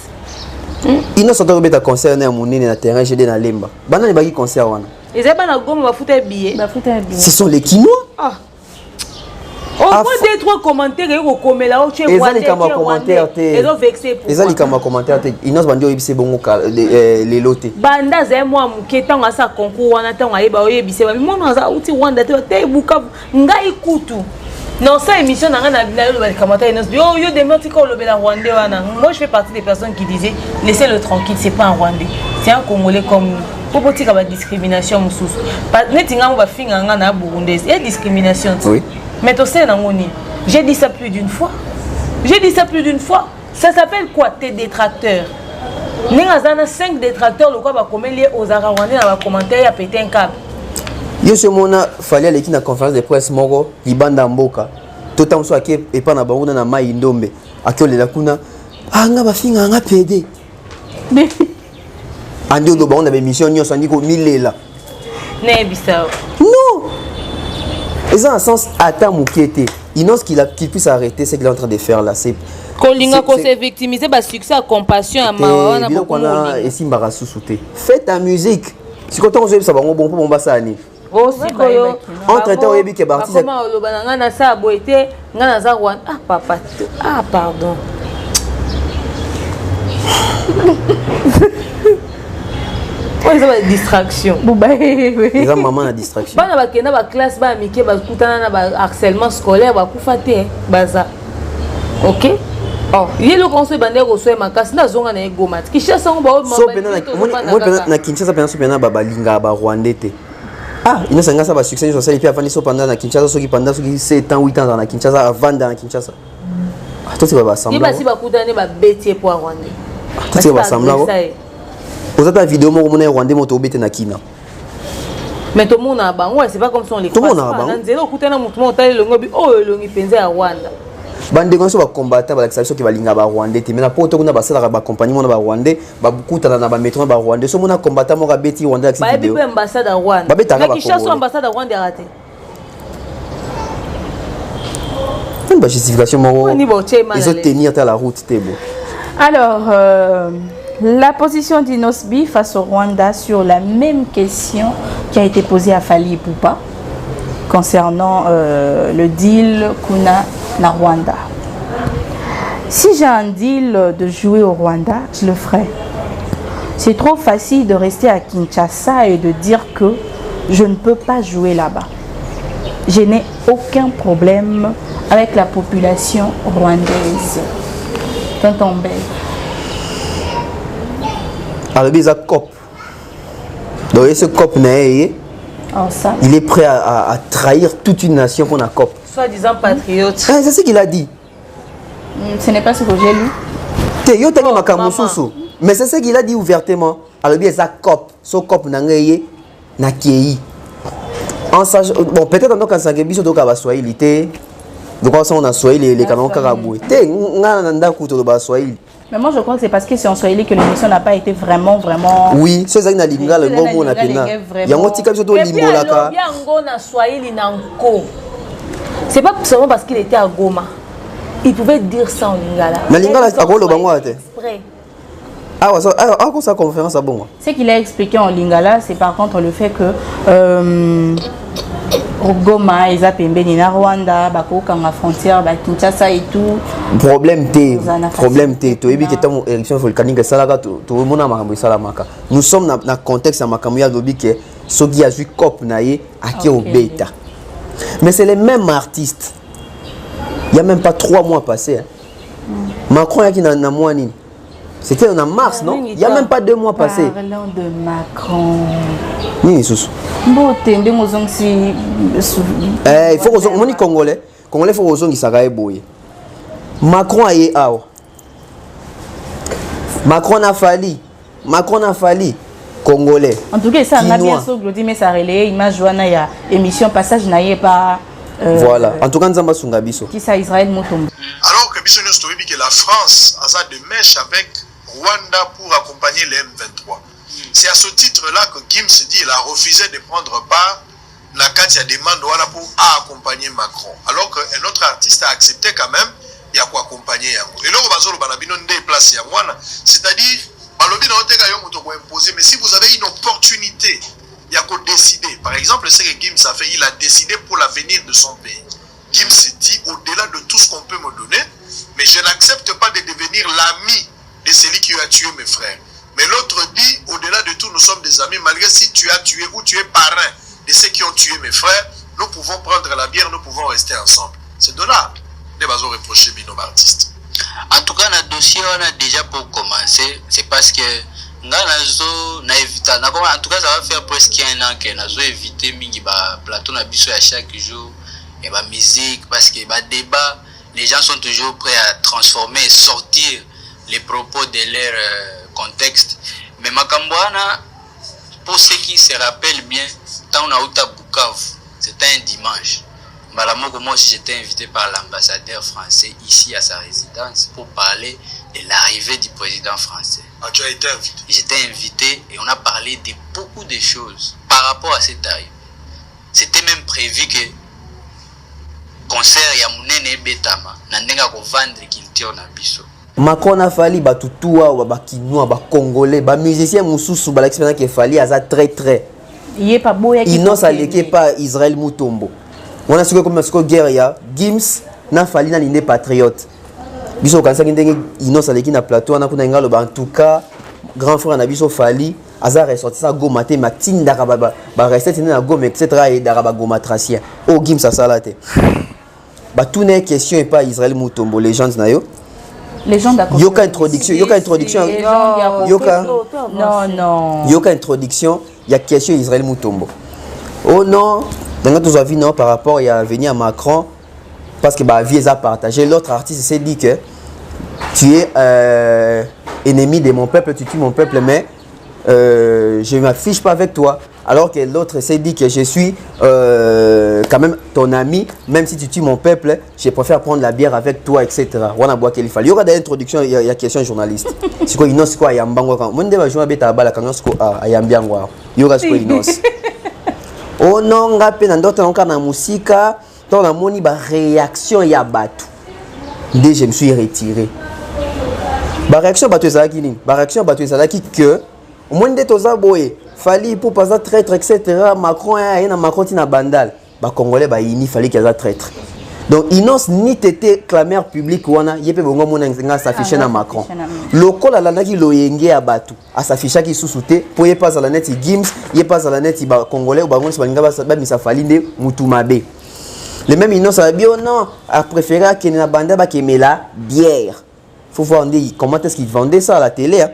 ino soto beta concert na monene na terrain GD na Lemba bana ne baki concert wana ezaba na goma ba futa billet ce sont les Kinois on peut des trois commentaires et rekomela au chez moi les commentaires ils ont vexé pour les commentaires inos bandi oyebise bongo les lotés banda za moi muketa ngasa concours wana tanga yeba oyebise ba mona za uti Rwanda te buka ngai kutu non ça émission na na le commentaire inos yo demande ko le bela Rwandais wana moi je fais partie des personnes qui disaient laissez-le tranquille c'est pas un Rwandais c'est un Congolais comme nous pour petit ka discrimination mususu pas netinga mo ba finga nga na burundaise et discrimination oui. Mais tu sais, j'ai dit ça plus d'une fois. Ça s'appelle quoi tes détracteurs? Nous avons 5 détracteurs, le quoi va commettre aux Arabes dans les commentaires, il a pété un câble. Yo ce mona fallait aller à la conférence de presse moko libanda mboka. Tout temps soit qui et pas na bango na mai ndombe. Akio la kuna nga ba finga nga PD. Andi do ba on avait mission nyonso ndiko milela. Ne bisao. Non. Ils ont un sens attends qu'il puisse arrêter ce qu'il est en train de faire là. C'est Kolinga ko se victimiser ba succès à compassion à mawana beaucoup et si mbarasu souté. Fais ta musique. Si quand on joue ça va bon pour Mombasa ni. Osikoyo entre temps oyebi ke bartiste comment oloba nga na sa boité nga na za Rwanda papa pardon. Ils ont une distraction. Ils ont maman la distraction. Bana bakena ba classe ba amike ba kutana na ba harcèlement scolaire ba kufate baza. OK? Oh, il est le conseil bandé ko soe makasi na zonga na egoma. Kinshasa ngo ba so pena na Kinshasa pena so pena ba balinga ba Rwandais te. Il ne s'engage pas succès social et puis avant ils sont pendant na Kinshasa ceux qui pendant 7 ans 8 ans dans Kinshasa avant dans Kinshasa. Toi tu vas pas sembler. Il va si ba kutana ba bêtier pour Rwandais. Toi tu vas sembler. Vous avez une vidéo où on est Rwandais moto bête na Kina. Mais tout le monde a bango, c'est pas comme si on les tout le monde a bango. Nzelo kutana mutu mo tali longo bi longi penza ya Rwanda. Bande gonso ba combattre ba l'accession qui va linga ba Rwandais te mais na poto kuna ba sala ba accompagnement ba Rwandais ba kutana na ba métro ba Rwandais so mona combattre mo ka beti Rwanda avec cette vidéo. Ba ambassade à Rwanda. Ba beta ba Congo. Kinshasa ambassade à Rwanda raté. Une ba justification mo. Ils ont tenir à la route te bo. Alors la position d'Inosbi face au Rwanda sur la même question qui a été posée à Fally Ipupa concernant le deal Kuna na Rwanda. Si j'ai un deal de jouer au Rwanda, je le ferai. C'est trop facile de rester à Kinshasa et de dire que je ne peux pas jouer là-bas. Je n'ai aucun problème avec la population rwandaise. Tonton Bell. Alors, il y a COP. Donc, ce COP, il est prêt à trahir toute une nation qu'on a COP. Soi-disant patriote. C'est ce qu'il a dit. Ce n'est pas ce que j'ai lu. Mais c'est ce qu'il a dit ouvertement. Alors, il y a COP. Ce COP, na Kei. Bon, peut-être quand ça a biso doka ba Swahili te. Donc on a Swahili les canons Karaboué. Te ngana kuto ba Swahili. Mais moi je crois que c'est parce que c'est en Swahili que l'émission n'a pas été vraiment. Oui, c'est ça na linga le bon mot na pena. Yango tika biso to limbola ka. Yango na Swahili na nko. C'est pas seulement parce qu'il était à Goma. Il pouvait dire ça en lingala. Na lingala akolo bango ate. Ça conférence à bon. Ce qu'il a expliqué en lingala, c'est par contre le fait que Goma, ils ont pembeni na Rwanda, bako kanga frontière, Kinshasa et tout. Problème T. Tu es bien que ton élection volcanique salaka tout le monde a makambo salamaka. Nous sommes dans le contexte à makambo ya lobi que ceux qui a joué cop naie à qui au bêta. Mais c'est les mêmes artistes. Il y a même pas 3 mois passés. Macron qui na mois ni. C'était en mars, non? Il n'y a même pas 2 mois passés. Parlons de Macron. Il faut que les Congolais faut que ça boye. Macron a eu Macron a fallu. Congolais. En tout cas, ça a bien sûr Glody mais ça relayé image wana ya émission passage naie pas voilà. En tout cas, Nzamba Sungabiso. Qui ça Israël Mutombo. Alors que Biso Story que la France a ça de mèche avec Rwanda pour accompagner les M23. C'est à ce titre-là que Gims dit qu'il a refusé de prendre part la Katia demande voilà pour accompagner Macron. Alors qu'un autre artiste a accepté quand même il y a quoi accompagner Yango. Et là, on va sur le banabino de place Yangwana, c'est-à-dire mais si vous avez une opportunité, il y a qu'à décider. Par exemple, ce que Gims a fait, il a décidé pour l'avenir de son pays. Gims s'est dit, au-delà de tout ce qu'on peut me donner, mais je n'accepte pas de devenir l'ami de celui qui a tué mes frères. Mais l'autre dit, au-delà de tout, nous sommes des amis, malgré si tu as tué ou tu es parrain de ceux qui ont tué mes frères, nous pouvons prendre la bière, nous pouvons rester ensemble. C'est de là que nous avons reproché Bino artiste. En tout cas, notre dossier, on a déjà pour commencer, c'est parce que en tout cas, ça va faire presque un an que nous avons évité le plateau à chaque jour, et la musique, parce que le débat, les gens sont toujours prêts à transformer et sortir les propos de leur contexte. Mais Makambouana, pour ceux qui se rappellent bien, quand on a eu Bukavu, c'était un dimanche. Moi aussi, j'étais invité par l'ambassadeur français ici à sa résidence pour parler de l'arrivée du président français. Ah, tu as été invité? J'étais invité et on a parlé de beaucoup de choses par rapport à cette arrivée. C'était même prévu que concert Yamounene Betama, Nandenga ko vendre culture na biso. Macron a fallu batutua ou bakinois, bakongolais, ba musicien mususu ba l'expérience qui fallait à ça très. Il est pas beau ya qui. Il n'ose aller pas Israël Mutombo. On a ce que comme ce que guerre ya Gims na fallu na l'indé patriote. Biso kanisa kindenge innocent avec na plateau na kuna ngalo en tout cas grand frère na biso fali azar ressorti ça go maté matin daraba ba rester na go etc et daraba go matracien o Gims ça salate ba tout n'est question et pas Israël Mutombo légende na yo légende d'accord yoka introduction yoka non yoka introduction il y a question Israël Mutombo oh non dans tous avis non par rapport il y a venir à Macron parce que bah vie a partagé l'autre artiste s'est dit que tu es ennemi de mon peuple, tu tues mon peuple, mais je ne m'affiche pas avec toi. Alors que l'autre s'est dit que je suis quand même ton ami, même si tu tues mon peuple, je préfère prendre la bière avec toi, etc. On a boit qu'il fallait. Il y aura des introductions, il y a question journaliste. C'est quoi, il y a quoi, il y a un bango. Moi, je vais jouer à Beta Bala quand il y a un bango. Il y aura ce qu'il y a. Oh non, on a peine d'autres encore dans la musique. Dans la moni, la réaction y a battu. Dès je me suis retiré. La réaction battu ça qui ni. La réaction battu ça qui que au moins de toza boye. Fallait pour passer traître etc. Macron a un Macron tina bandal. Ba Congolais ba ini fallait qu'il y a traître. Donc Inos ni tété clameur public wana yepé bongo mona nga s'afficher na Macron. Lokola la naki loyenge ya batu. A s'afficher qui sous-souté pour y pas à la net Gims, y pas à la net ba Congolais ou ba ngonsi balinga ba misa falinde mutumabe. Les mêmes Inos a dit non, a préféré qu'il y ait une bande qui met la bière. Il faut voir comment est-ce qu'ils vendaient ça à la télé. Hein?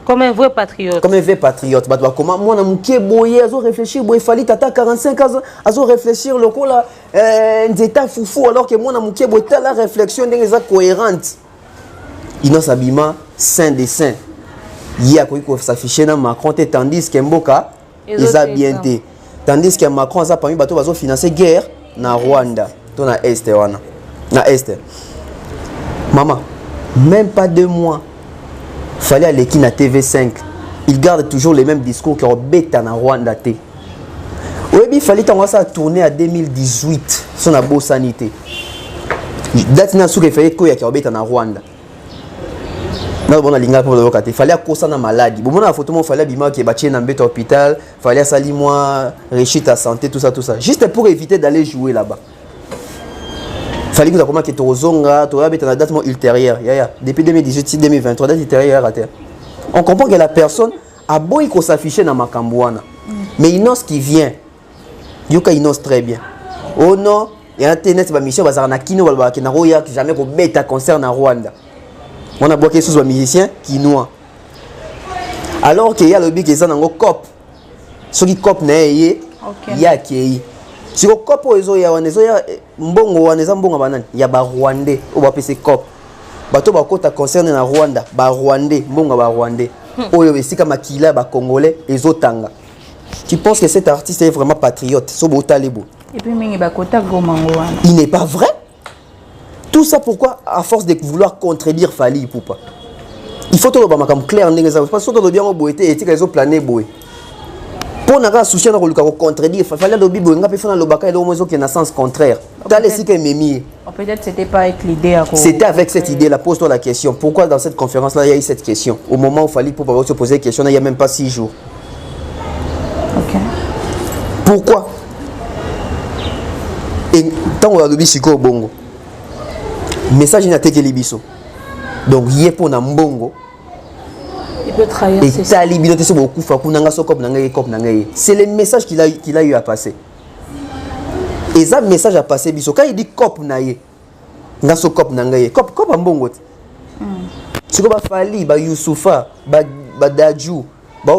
Comme un vrai patriote. Comme un vrai patriote. Comment moi, je suis réfléchir, il fallait tata 45 ans, à réfléchir le coup là, un état foufou, alors que moi, je suis la réflexion des cohérente. Inos Abima, saint des saints. Il y a quoi qui s'affiche dans Macron, tandis que Mboka, ils ont bien été. Tandis que Macron, ça a permis de financer guerre. Na Rwanda, na Est wana. Na Est. Maman, même pas 2 mois. Fallait aller qui na TV5. Il garde toujours les mêmes discours que Robeta na Rwanda té. Oui, il fallait commencer à tourner à 2018 sur la bonne sanité. Date na sou que fallait ko ya Robeta na Rwanda. Na bona linga pour le lokate. Fallait causer na maladie. Bon na photo mon fallait bima qui bâtir na mbeta hôpital, fallait sali moi réussir ta santé tout ça. Juste pour éviter d'aller jouer là-bas. Fallait que tu comment que tu zonga, tu as la date ultérieure. Depuis 2018 2023 date ultérieure à terre. On comprend que la personne a beau il s'afficher dans Makambouana. Mais il n'ose qui vient. Yoka il n'ose très bien. Oh non, il y a internet ba mission bazar na kino ba na roya jamais ko beta concert na Rwanda. On a bloqué sous un musicien qui noie. Alors qu'il y a le big qui est dans le cop. Ce qui cop n'est il y a qui. Si le cop il y a mbongo waneza mbongo banani. Il y a ba Rwandais ou ba PC cop. Bato ba kota concerne na Rwanda, ba Rwandais, mbongo ba Rwandais. oyo esika makila ba congolais ezotanga. Tu penses que cet artiste est vraiment patriote? Sobo Talebo. Et puis mingi ba kota gomango wana. Il n'est pas vrai. Tout ça pourquoi à force de vouloir contredire Fally Ipupa. Il faut tout le monde clair parce que tout le bien au boité et tika les plané boé. Pour n'a pas soucier dans le cas contredire Fally le bibo nga pe fana le baka et le mozo qui na sens contraire. Dans les sika memi. Peut-être c'était pas avec l'idée à c'était avec cette idée là. Pose-toi la question. Pourquoi dans cette conférence là il y a eu cette question? Au moment où Fally Ipupa se poser la question, il y a même pas 6 jours. OK. Pourquoi? Et tant on a le siko bongo. Message n'a été que libiso. Donc hier pour na mbongo. Il peut trahir. Et talibino te beaucoup fa kunanga sokop nanga ekop nanga. C'est le message qu'il a eu à passer. Et ça message à passer biso quand il dit cop na ye. Nga sokop nanga ye. Cop mbongo. Siko ba Fally ba Youssoufa ba Dadju ba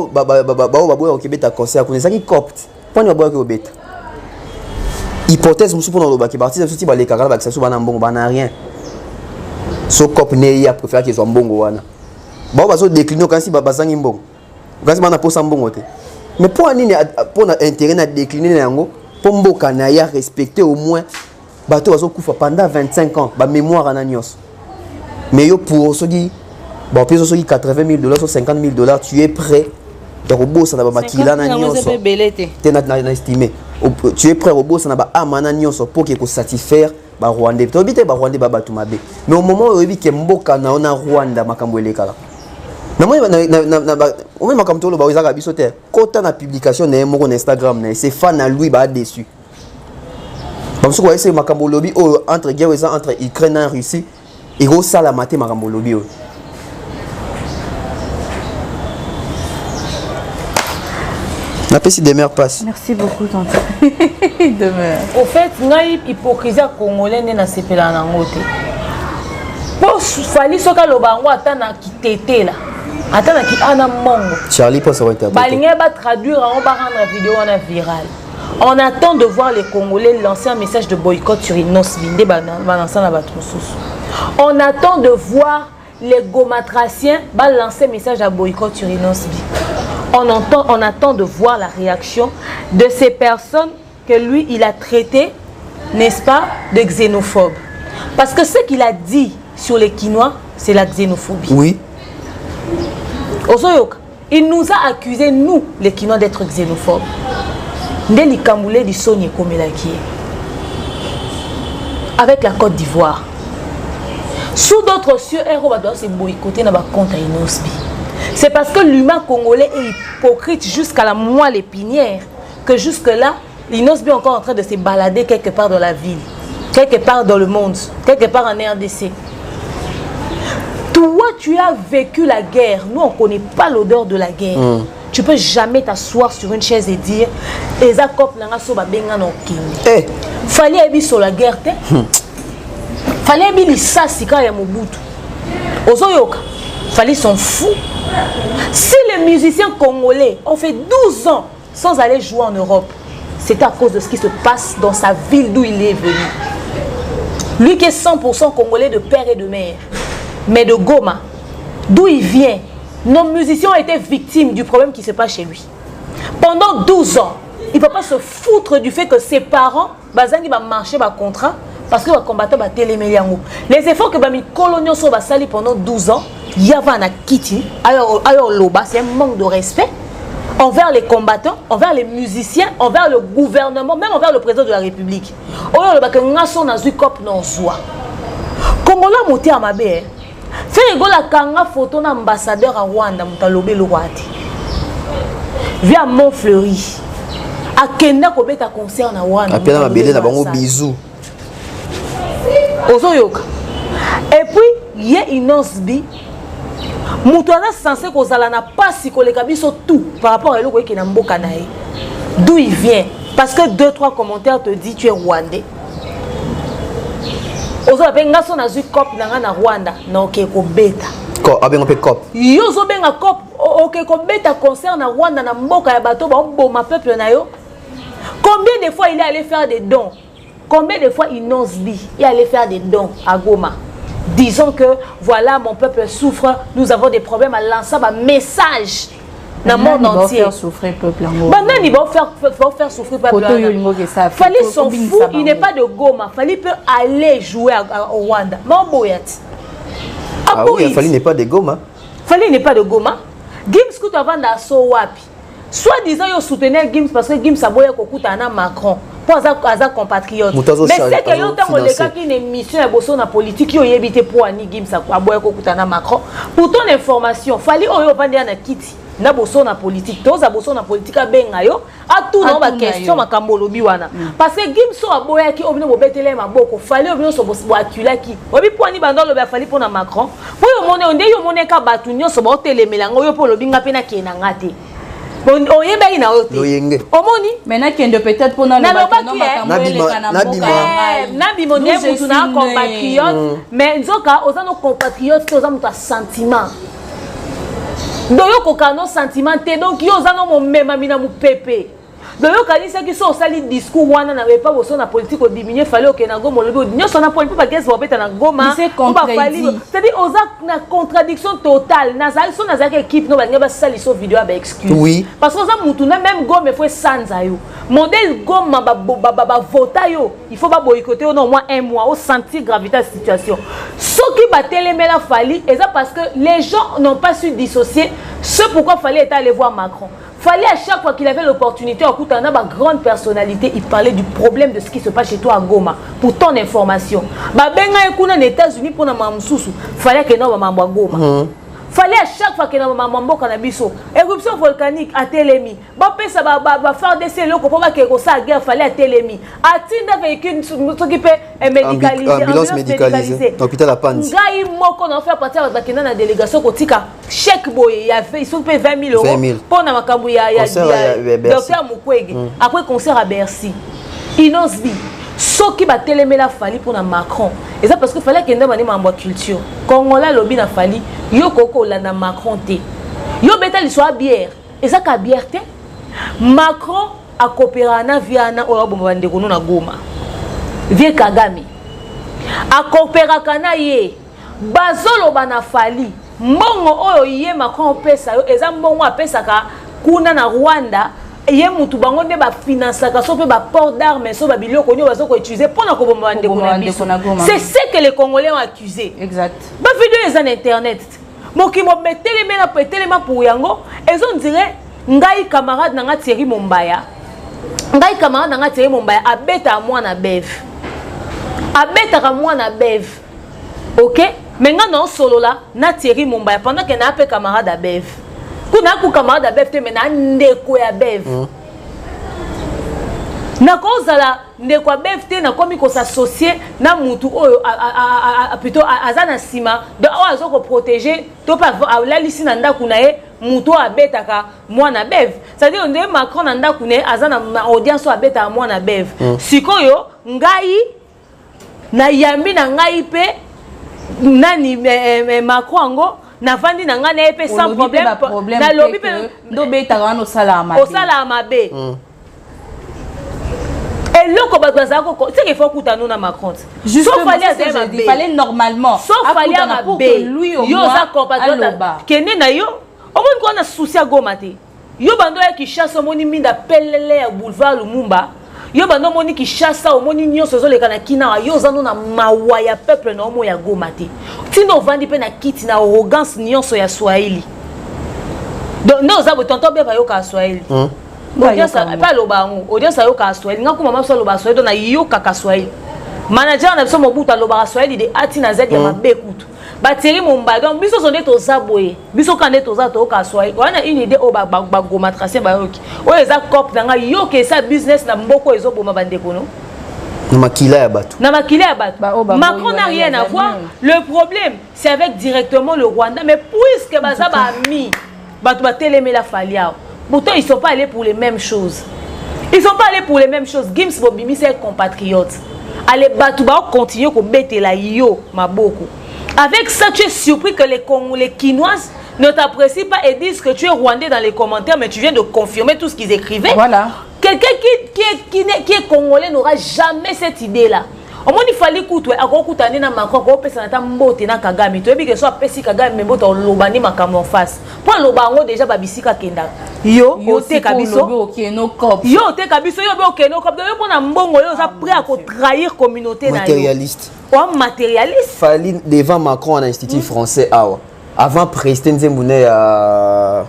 boya okebeta concert kunesa ki cop. Poni ba boya okebeta. Hypothèse musu pour le baki artiste soutien ba les kagala ba ça ba na mbongo ba na rien. So cop ne ya préfère qu'ils soient mbongo wana. Ba ba so décliner quand si ba bazangi mbongo. Quand si ba na posa mbongo te. Mais pour nini pour na intérêt na décliner yango pour mboka na ya respecter au moins bato bazo kufa pendant 25 ans ba mémoire na nyos. Mais yo pour so di ba peso so di $80,000 ou $50,000 tu es prêt de robosa na ba makila na nyos. Te na estimé. Tu es prêt robosa na ba amana nyos pour que satisfaire ba Rwanda. Tu obite ba Rwanda ba batu mabe. Mais au moment où il que mboka na ona Rwanda makambo elekala. Na moi au même makambo to lo ba uzaka biso te. Kota na publication na moko na Instagram na c'est fan na lui ba déçu. Parce que c'est makambo lobby entre guerre entre Ukraine et Russie et go sala maté makambo lobby. La PC demeure passe. Merci beaucoup, tante. Demeure. Au fait, naïf hypocrisie congolais n'est pas sepela na ngote. Pour Fally soka lobango atana kitete là. Atana ki ana mongo. Charlie pour se interpréter. Balinga ba traduire on va rendre la vidéo en viral. On attend de voir les Congolais lancer un message de boycott sur Inosbi. On attend de voir les gomatraciens lancer un message de boycott sur Inosbi. On attend de voir la réaction de ces personnes que lui, il a traité, n'est-ce pas, de xénophobes. Parce que ce qu'il a dit sur les Quinois, c'est la xénophobie. Oui. Il nous a accusés, nous, les Quinois, d'être xénophobes. Ndeli Kamboulé du Soni Komelaki. Avec la Côte d'Ivoire. Sous d'autres cieux, Héro doit se boycotter dans le compte à Inosbi. C'est parce que l'humain congolais est hypocrite jusqu'à la moelle épinière que jusque-là, l'Inosbi est encore en train de se balader quelque part dans la ville, quelque part dans le monde, quelque part en RDC. Toi, tu as vécu la guerre. Nous, on ne connaît pas l'odeur de la guerre. Tu ne peux jamais t'asseoir sur une chaise et dire Eza kop nanga so ba benga no kindi. Fallait ebi sur la guerre te. Fallait ebi lisasi ka ya Mobutu. Ozoyoka. Fallait s'en fout. Si les musiciens congolais ont fait 12 ans sans aller jouer en Europe, c'est à cause de ce qui se passe dans sa ville d'où il est venu. Lui qui est 100% congolais de père et de mère, mais de Goma, d'où il vient. Nos musiciens ont été victimes du problème qui se passe chez lui. Pendant 12 ans, il ne peut pas se foutre du fait que ses parents vont marcher par contrat parce que les combattants vont téléméliango. Les efforts que les coloniaux sont sali pendant 12 ans, il y a un kiti, alors loba, c'est un manque de respect envers les combattants, envers les musiciens, envers le gouvernement, même envers le président de la République. Congolais monté à ma belle. Fait la kanga photo d'un ambassadeur à Rwanda, Moutalobé le Rwati. Via Montfleury. À Kenda Kobeta concert na Rwanda. Après la belle na bango bisous. Ozoyoka. Et puis il y a Inosbi. Moutouana censé kozala na pas si koleka biso tout par rapport à l'oko qui na mboka nae. D'où il vient? Parce que 2-3 commentaires te disent tu es rwandais. Ozo benga so na zu cop na Rwanda na okeko beta. Ko abenga pe cop. Yo zo benga cop okeko beta concert na Rwanda na mboka ya bato ba boma peuple na yo. Combien de fois il est allé faire des dons? Combien de fois Inosbi est allé faire des dons à Goma? disons que voilà, mon peuple souffre, nous avons des problèmes, à lancer un message dans le monde entier. Faire souffrir peuple. Il va faire souffrir peuple. Fallait s'en fout, il n'est pas de Goma. Fallait peut aller jouer au Rwanda. Ah oui, Fallait n'est pas de Goma. Fallait n'est pas de Goma. Gims Kutu avant d'assaut wapi. Soit disant yo soutenir Gims parce que Gims a boya kokuta na Macron. Pour aza compatriote. Mais c'est que yo tant les cas qui une émission à bosso na politique yo yebité pour ani Gims a boya kokuta na Macron. Pour ton information, fallait oyo vandi na kiti. Na bosso na politique. Toza bosso na politique a benga yo. A tout non ba question makambo lobi wana. Parce que Gims so aboya ki obino bobetele maboko. Fallait obino so bo akula ki. Obi pour ani bando lobi fallait pour na Macron. Pour yo mone onde yo mone ka batu nyonso ba telemela ngo yo pour lobi nga pena ki na ngate. Oyeba ina ote. Omoni maintenant qui est peut-être pour na Nabi monnaie pour na compatriote mais nzoka ozano compatriote to ozano ta sentiment. Doyo kokano sentiment te donc yo ozano mo mema mina mu pepe. Doyo kanisa ki so sali discours wana na pas boso na politique au diminuer fallait au Kenago mo lobi nyo sona politique pas qu'est-ce bopeta na goma c'est-à-dire oza na contradiction totale na za so na za équipe no ba ngaba sali so vidéo ba excuse oui parce que ça mutuna même goma faut sanza yo modèle goma ba vota yo il faut pas boycotter au moins un mois au sentir gravité de la situation ce qui ba telemela fali et ça parce que les gens n'ont pas su dissocier ce pourquoi fallait aller voir Macron. Fallait à chaque fois qu'il avait l'opportunité, en écoutant une grande personnalité, il parlait du problème de ce qui se passe chez toi à Goma. Pour ton information. Benga ekuna aux États-Unis pour na mamsusu. Fallait que non mambo Goma. Fallait à chaque fois que non mambo kanabiso. Éruption volcanique à Télémi. Ba pesa ba faire des locaux pour pas que ça guerre fallait à Télémi. Atinda véhicule qui peut médicalisé, ambulance médicalisée. Hôpital à Panzi. Ngai moko na faire partir avec bakina na délégation kotika chèque boy il a fait ils sont payé 20 000 € pour na makambu ya docteur Mukwege après concert à Bercy. Inosbi soki ba telemela fali pour na Macron. Et ça parce que fallait que ndama ni mambo culture. Congolais lobby na fali yo koko la na Macron te. Yo beta li soit bière. Et ça ka bière te. Macron a coopéré na viana o bomba ndeko na Goma. Vie Kagame. A coopéré kana ye. Bazolo bana fali. Mbongo oyo ye Macron pesa yo eza mbongo apesa ka kuna na Rwanda. Ye mutu bango ne ba financer ka so pe ba port d'armes so ba biloko nyo bazo ko utiliser pour na ko bomba ndeko na biso. C'est ce que les Congolais ont accusé. Exact. Ba vidéo les en internet. Moki mo metele mena petelema pour yango ezo dirait ngai camarade na nga Thierry Mombaya. Ngai camarade na nga Thierry Mombaya abeta moi na bev. Abeta ka moi na bev. OK? Mais nga non solo là na Thierry Mombaya pendant que na appelé camarade à bev. Kuna ku camarade à bev te mena ndeko ya bev. Na kozala ndeko ya bev te na komi ko s'associer na mutu oyo plutôt azana sima de azo ko protéger to pas la lisi na ndaku na ye mutu abetaka mwana bev. C'est-à-dire ndé Macron na ndaku ne azana audience abeta mwana bev. Sikoyo ngai na yambi na ngai pe nani Macron ngo na vandi na nga na epé sans problème na lobby pe do beta wana osala mabe et loko bazaza ko c'est qu'il faut kutano na Macron juste il fallait normalement sauf fallait pour que lui au moins yo za compatriote kene na yo au monde ko na souci à Goma te yo bando ya ki chasse au moni minda pelele ya boulevard Lumumba yo bando moni ki chasse au moni nyonso zo leka na kina yo zano na mawa ya peuple na omo ya Goma te tino vandi pe na kiti na arrogance nyonso ya Swahili donc non za botonto be ba yo ka Swahili audience pas lobango audience yo ka Swahili ngaku mama so loba Swahili na yo ka Swahili manager na biso mobuta loba Swahili de atina za ya mabekutu ba Thierry Mombaya donc biso sonde to zaboye biso kande to za to ka Swahili wana une idée o ba Goma tracé ba yoki o eza cop na nga yo ke sa business na mboko ezo boma bandeko no na makila ya bato Macron n'a rien à voir. Le problème c'est avec directement le Rwanda mais puisque baza ba ami bato ba telemela falia. Pourtant, ils ne sont pas allés pour les mêmes choses. Ils ne sont pas allés pour les mêmes choses. Gims Bobimi, c'est un compatriote. Allez, Batouba, continue à mettre la yo, ma beaucoup. Avec ça, tu es surpris que les Quinoises ne t'apprécient pas et disent que tu es rwandais dans les commentaires, mais tu viens de confirmer tout ce qu'ils écrivaient. Voilà. Quelqu'un qui est congolais n'aura jamais cette idée-là. omoni fali kutu akokutana na Macron ko pesa na ta mbote na Kagame to ebike so apesi Kagame mbote loba ni makambo en face po loba ngo déjà babisika kenda yo te kabiso yo te kabiso yo be okeno kop yo pona mbongo yo za prêt à trahir communauté na yo matérialiste matérialiste fali devant Macron en institut français awa avant président Nzemboune à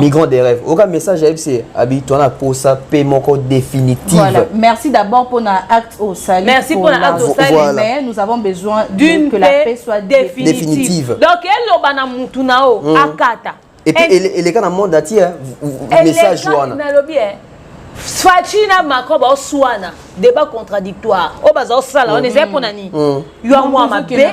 migrant des rêves. Aucun message c'est habituellement pour ça paiement définitif. Voilà. Merci d'abord pour notre acte au salut. Merci pour notre acte au salut. Voilà. Mais nous avons besoin d'une que la paix soit définitive. Donc elle lobana mutunao akata. Et puis les cas dans le monde entier message wana. Fatina Macron ba oswana débat contradictoire. O baza osala on est pour nani. Yo moi ma bé.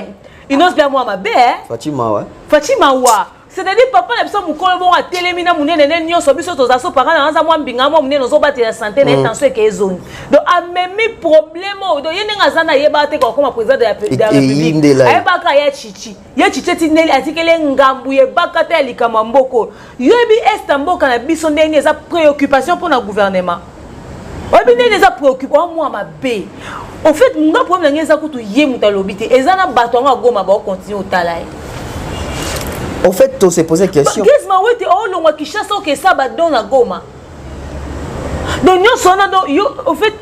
Inos bien moi ma bé. Fatima ouais. Fatima wa. C'est-à-dire papa na biso mukolo bon a telemina munene ne nyonso biso tozaso parana na za mwa mbinga mo munene zo batela santé na tension et que zone. Donc a même problème do yene ngazana yeba te ko comme président de la République. Ayeba ka ya chichi. Ya chichi tineli atikele ngambu yebaka te likama mboko. Yebi est mboka na biso ndenge za préoccupation pour na gouvernement. Obi ndenge za préoccupation moi ma bé. En fait nga problème ngeza kutu ye mutalobité ezana bato nga goma ba continuer au talai. Au fait, tu s'est posé question. Qu'est-ce que tu as dit? Que ça va dans la goma. Donc nous en fait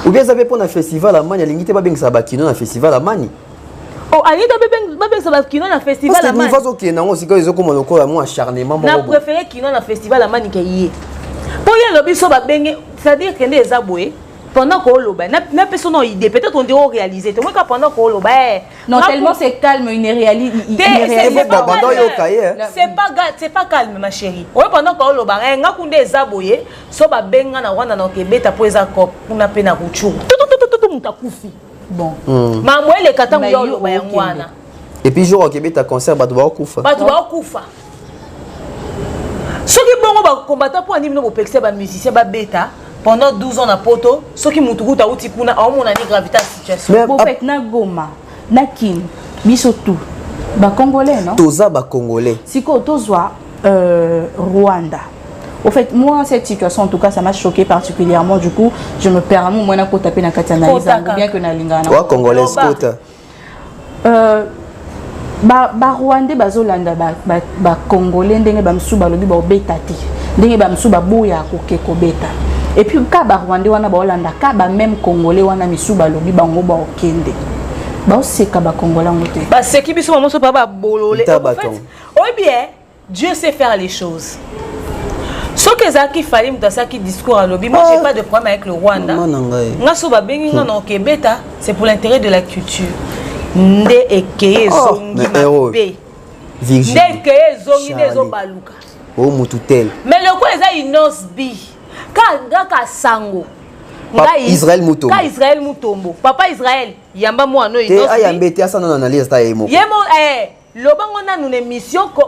ou bien ça veut pour un festival à Mani, l'ingité pas bien que ça va kino un festival à Mani. Oh, allez pas bien ça va kino un festival à Mani. Parce que niveau OK, non, c'est que comme on a moins acharnement. Na préféré kino un festival à Mani que yé. Pour y aller biso ba benga, c'est-à-dire que les aboué pendant qu'on loba na personne non idée peut-être on dirait réaliser toi quand pendant qu'on loba non tellement c'est calme une réalité c'est pas calme ma chérie ouais pendant qu'on loba nga kunde ezaboye so ba benga na wana na kebeta po eza ko kuna pe na kuchuru tout mutakufi bon mamwe le katamu yo loba ya ngwana et puis jour kebeta concert ba doba kufa soki bongo ba combattant pour animer no pexé ba musicien ba beta pendant 12 ans na poto ceux qui mutukuta uti kuna a mon ani gravité situation pour fait na goma na kin biso tout ba congolais non toza ba congolais siko tozwa Rwanda. Au fait moi cette situation en tout cas ça m'a choqué particulièrement du coup je me permets moi na ko taper na katana bien que na lingana wa congolais kota ba Rwandais bazolanda ba congolais ndenge ba msuba lobi ba obetati ndenge ba msuba boya ko beta. Et puis ka ba Rwandais wana ba Holanda ka ba même congolais wana misuba lobi bango ba okende ba oseka ba congolais ngote ba seki biso maman so pa ba bololé en fait oui bien Dieu sait faire les choses ce que ça qui fallait dans ça qui discours à lobby moi j'ai pas de problème avec le Rwanda nga so ba bengi nga no kebeta c'est pour l'intérêt de la culture nde ekeye zongi mabe nde ekeye zongi nezo baluka o mututel mais le quoi ça inosbi ka sango Israël Mutombo Israël Mutombo papa Israël yamba mo ano inosbi te ayambete asa na analyse ta yemo lobango na une émission po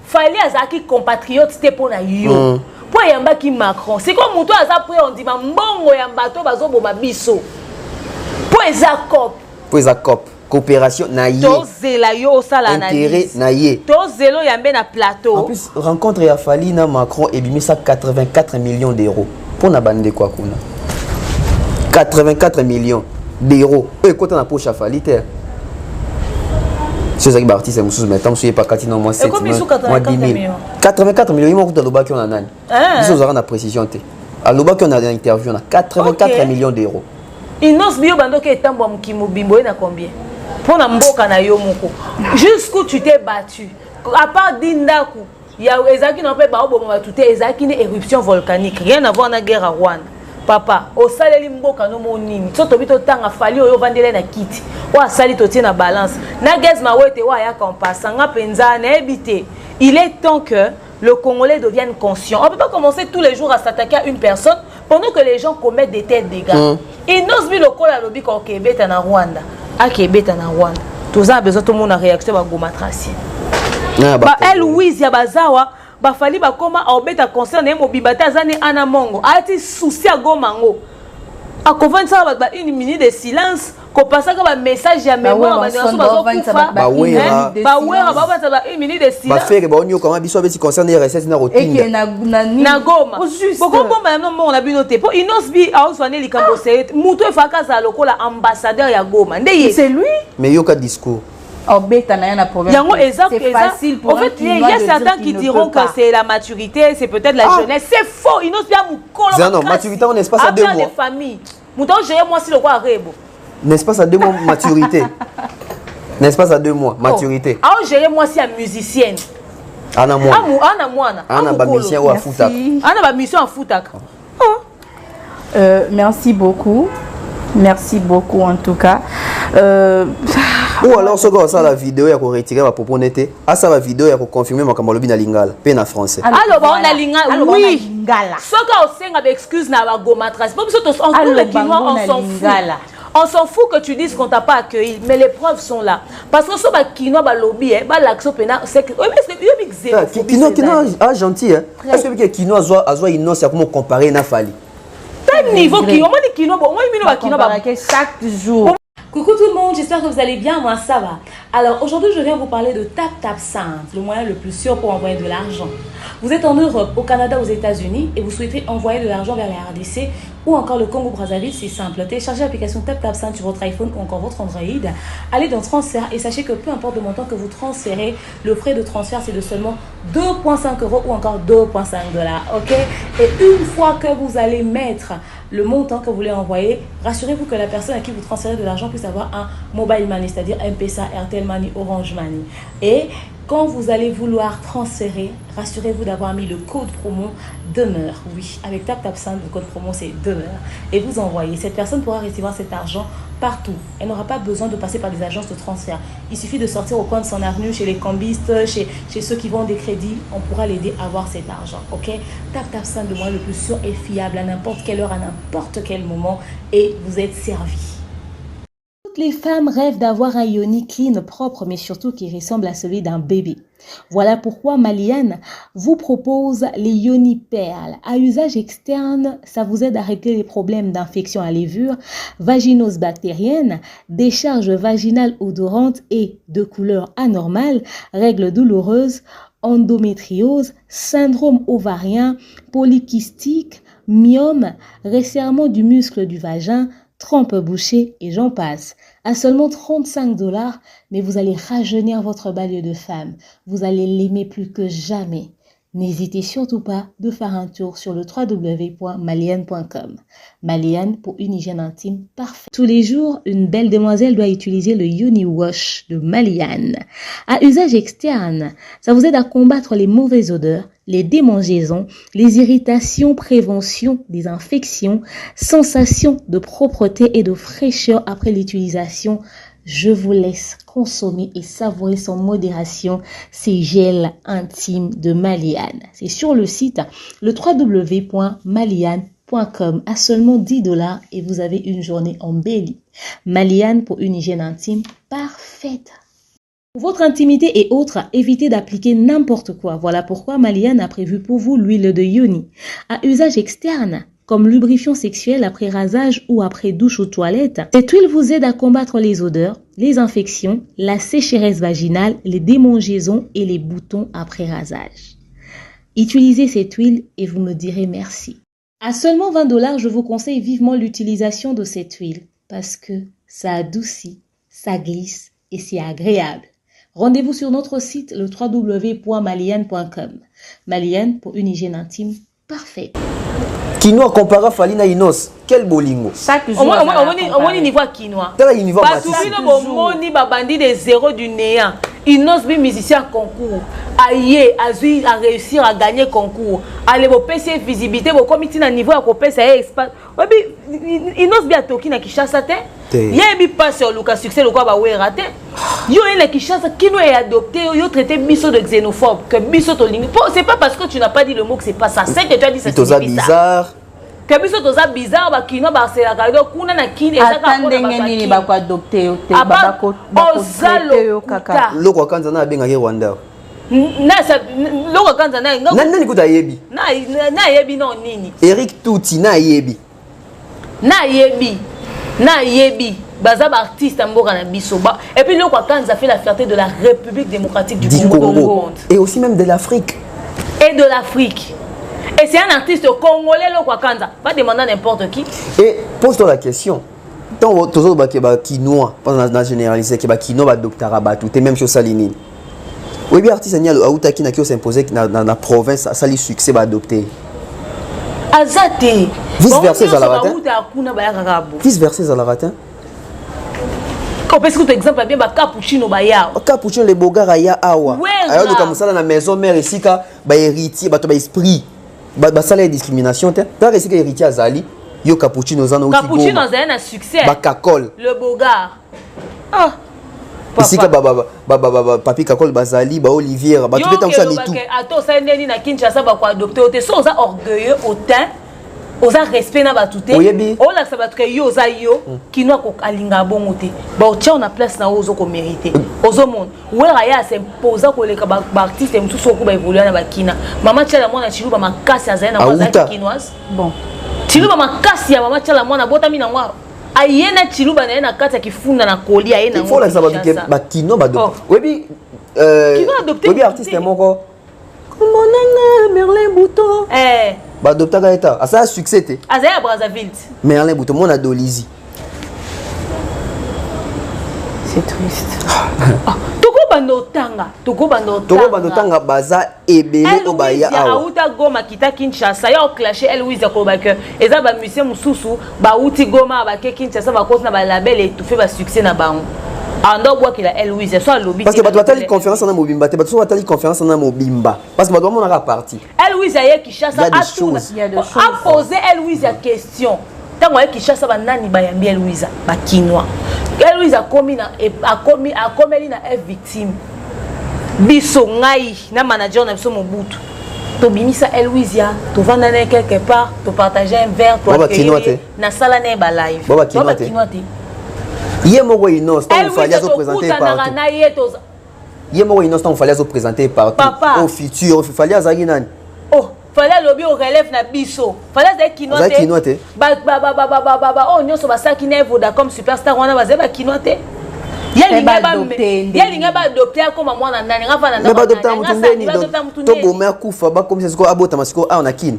fallait azaki compatriote te pona yo po yamba ki Macron c'est comme muto aza prêt on dit mbongo yamba to bazoboma biso po eza cop coopération na yé tozela yo sala intérêt na yé tozelo yambe na plateau en plus rencontre ya Fali na Macron et bimisa 84 millions d'euros pour na bande quoi kuna 84 millions d'euros et quand on a poche à Fali terre c'est ça qui artiste mususu maintenant je pas katina moi 7 moi 10 000 84 millions il m'a coûté loba qui on a nani ils ont na précision te à loba qui on a une interview on a 84 millions d'euros inos bio bando ke tambo mukimo bimbo na combien pour na mboka na yo moko jusqu'où tu t'es battu à part dindaku ya ezaki na pe ba oboma tout ezaki une éruption volcanique rien à voir na guerre à Rwanda papa au saleli mboka no monini soto bito tanga fali oyo vandele na kiti wa sali to tie na balance na gaz ma wete wa ya kompasa nga penza na ebité il est temps que le Congolais devienne conscient. On ne peut pas commencer tous les jours à s'attaquer à une personne pendant que les gens commettent des tels dégâts. Et nous sommes le col à l'objet au Québec et en Rwanda. À Québec et en Rwanda. Tous a besoin tout le monde a réaction à Goma Tracy. Elle Louise Yabazawa, ba fali ba koma obeta concerne mo bibata zane anamongo. A été souci à Gomango. A convaincre ça une minute de silence. ko passa ka ba message ya mémoire ba so bazokufa ba wera une minute de silence ba faire ba onyo comment biso beti concerne recettes na rotinga na goma boko bomba no mo na bino te po inosbi a oswane likambo se muto efaka za lokola ambassadeur ya goma ndeye c'est lui mais yoka discours Obeta n'a rien à problème. C'est facile pour en fait, il y a certains qui diront que c'est la maturité, c'est peut-être la jeunesse. C'est faux. Ils n'osent bien moukola. Non, maturité en espace à 2 mois. Des familles. Mouton, j'ai moi si le quoi rebo. N'est-ce à 2 mois maturité. N'est-ce pas à 2 mois maturité. Ah, j'ai moi si une musicienne. Ana moi. Ana moi. Ana ba musicien ou à foutaka. Ana ba musicien en foutaka. Merci beaucoup. Merci beaucoup en tout cas. Ou alors, ce gars, ça la vidéo, il y a retirer ma propos nette. Ah, ça la vidéo, il y a confirmer ma camalobi na lingala, peine en français. Alors, on a lingala. Oui. Ce gars, on sait avec excuse na goma trace. Pas besoin de on s'en fout. On s'en fout que tu dises qu'on t'a pas accueilli, mais les preuves sont là. Parce que ce kino ba lobby, ba l'action pena, c'est que kino ah gentil hein. Est-ce que kino azwa innocent c'est comment comparer na fali. Quel niveau kino, moi dit kino, moi il ba kino ba chaque jour. Coucou tout le monde, j'espère que vous allez bien, moi ça va. Alors aujourd'hui je viens vous parler de TapTapSend, le moyen le plus sûr pour envoyer de l'argent. Vous êtes en Europe, au Canada, aux États-Unis et vous souhaitez envoyer de l'argent vers la RDC ou encore le Congo-Brazzaville, c'est simple. Téléchargez l'application TapTapSend sur votre iPhone ou encore votre Android. Allez dans transfert et sachez que peu importe le montant que vous transférez, le frais de transfert c'est de seulement 2,5 € ou encore 2,5 $. Ok? Et une fois que vous allez mettre le montant que vous voulez envoyer, rassurez-vous que la personne à qui vous transférez de l'argent puisse avoir un mobile money, c'est-à-dire M-Pesa, Airtel Money, Orange Money. Et quand vous allez vouloir transférer, rassurez-vous d'avoir mis le code promo demeure. Oui, avec TapTapSend, le code promo c'est demeure. Et vous envoyez. Cette personne pourra recevoir cet argent partout. Elle n'aura pas besoin de passer par des agences de transfert. Il suffit de sortir au coin de son avenue, chez les cambistes, chez ceux qui vendent des crédits. On pourra l'aider à avoir cet argent. Ok? TapTapSend, le moyen le plus sûr et fiable à n'importe quelle heure, à n'importe quel moment. Et vous êtes servi. Toutes les femmes rêvent d'avoir un yoni clean, propre, mais surtout qui ressemble à celui d'un bébé. Voilà pourquoi Maliane vous propose les yoni perles. À usage externe, ça vous aide à régler les problèmes d'infection à levure, vaginose bactérienne, décharge vaginale odorante et de couleur anormale, règles douloureuses, endométriose, syndrome ovarien, polykystique, myome, resserrement du muscle du vagin, trompe bouchée et j'en passe. À seulement 35 $, mais vous allez rajeunir votre banlieue de femme. Vous allez l'aimer plus que jamais. N'hésitez surtout pas de faire un tour sur le www.maliane.com. Maliane pour une hygiène intime parfaite. Tous les jours, une belle demoiselle doit utiliser le Yoni Wash de Maliane. À usage externe, ça vous aide à combattre les mauvaises odeurs, les démangeaisons, les irritations, prévention des infections, sensation de propreté et de fraîcheur après l'utilisation. Je vous laisse consommer et savourer sans modération ces gels intimes de Maliane. C'est sur le site le www.maliane.com à seulement 10 $ et vous avez une journée embellie. Maliane pour une hygiène intime parfaite. Pour votre intimité et autres, évitez d'appliquer n'importe quoi. Voilà pourquoi Maliane a prévu pour vous l'huile de yoni. À usage externe, comme lubrifiant sexuel après rasage ou après douche ou toilette, cette huile vous aide à combattre les odeurs, les infections, la sécheresse vaginale, les démangeaisons et les boutons après rasage. Utilisez cette huile et vous me direz merci. À seulement 20 $, je vous conseille vivement l'utilisation de cette huile parce que ça adoucit, ça glisse et c'est agréable. Rendez-vous sur notre site le www.maliane.com. Maliane pour une hygiène intime parfaite. Quinoa comparé à Falina Inos, quel bolingo. Chaque jour. On niveau quinoa. Parce que nous babandi de zéro du néant. Inos bi musicien concours. Aïe, Azui a réussi à gagner concours. Allez, vos PC visibilité, vos comités à niveau à copier ça espace. Inos bi a toki na Kinshasa te. Yebi pas sur Lucas succès le quoi ba ouais raté. Yo en Kinshasa qui nous est adopté, yo traité biso de xénophobe que biso to lingue. C'est pas parce que tu n'as pas dit le mot que c'est pas ça. C'est que tu as dit ça. C'est bizarre. Que biso toza bizarre ba kino ba c'est la kado kuna na kini ezaka ko nini ba ko adopter yo te ba ko yo kaka. Loko kanza na benga ke Rwanda. Na sa loko kanza na nani kuta yebi. Na yebi no nini. Eric Touti na yebi. Na yebi. baza ba artiste mboka na biso ba et puis le Kwakanza fait la fierté de la République démocratique du Congo et aussi même de l'Afrique et de l'Afrique. Et c'est un artiste congolais le Kwakanza, pas demander à n'importe qui. Et pose-toi la question. Tant que tous les Kinois, pas dans généraliser que Kinois va docteur ba tout et même chose salinine. Oui bien artiste nia auta qui na qui s'imposer dans la province ça lui succès va adopter. Azate. Vice versa za la ratin. Vice versa za la ratin. Quand parce que exemple bien ba cappuccino ba ya. Cappuccino les bogara ya awa. Ayo le comme ça dans la maison mère ici ka ba héritier ba to ba esprit. Ba ça la discrimination te. Par ici ka héritier azali yo cappuccino za na cappuccino za na succès. Ba kakol. Le bogar. Ah. Ici ka papi kakol bazali ba Olivier ba tout temps ça mitou. Ato ça ndeni na Kinshasa ba ko adopter ote so za orgueilleux autant. Oza respect na batute. O la sabatke yo za yo kino ko alinga bongo te. Ba otia na place na ozo ko mériter. Ozo monde. Wera ya s'imposer ko leka ba artiste mususu ko ba évoluer na bakina. Mama tia la mwana chiluba makasi azana kwa za kinoise. Bon. Chiluba makasi ya mama tia la mwana bota mina ngwa. Ayena chiluba na na kata kifunda na koli ayena ngwa. Il faut la sabatke ba kino ba do. Webi webi artiste moko. Monanga Merlin Bouton. Bah docteur Gaëta, ah ça a succès té. Ah ça à Brazzaville. Merlin Bouton, mon adolizi. C'est triste. Toko bandotanga, toko bandotanga. Toko bandotanga baza ebele obaya awa. Auta Goma kita Kinshasa, ya clashé Eloise Kobaka. Eza ba musicien mususu, ba uti Goma ba ke Kinshasa ba cause na ba label et tout fait ba succès na bango. Ando bois qu'il a Eloise soit lobby. Parce que ba tali conférence na Mobimba, te ba tali conférence na Mobimba. Parce que ba doit mon ara parti. Eloise aye Kinshasa a posé Eloise la question. Tant que Kinshasa ba nani ba yambi Eloise ba kinwa. Eloise a commis na est victime. Biso ngai na manager na biso Mobutu. To bimisa Eloise ya, to vanda na quelque part, to partager un verre, to accueillir na sala na ba live. Ba kinwa te. Hier moko innocent on fallait se présenter partout. Hier moko innocent on fallait se présenter partout. Au futur, il fallait azaki nani. Oh, fallait lobby au relève na biso. Fallait za kinote. Ba oh nyoso basaki na voda comme superstar wana bazeba kinote. Yalinga ba adopter comme mwana nani ngafana na. Ba adopter mutundeni. To bomea kufa ba comme ça ko abota masiko a on a kin.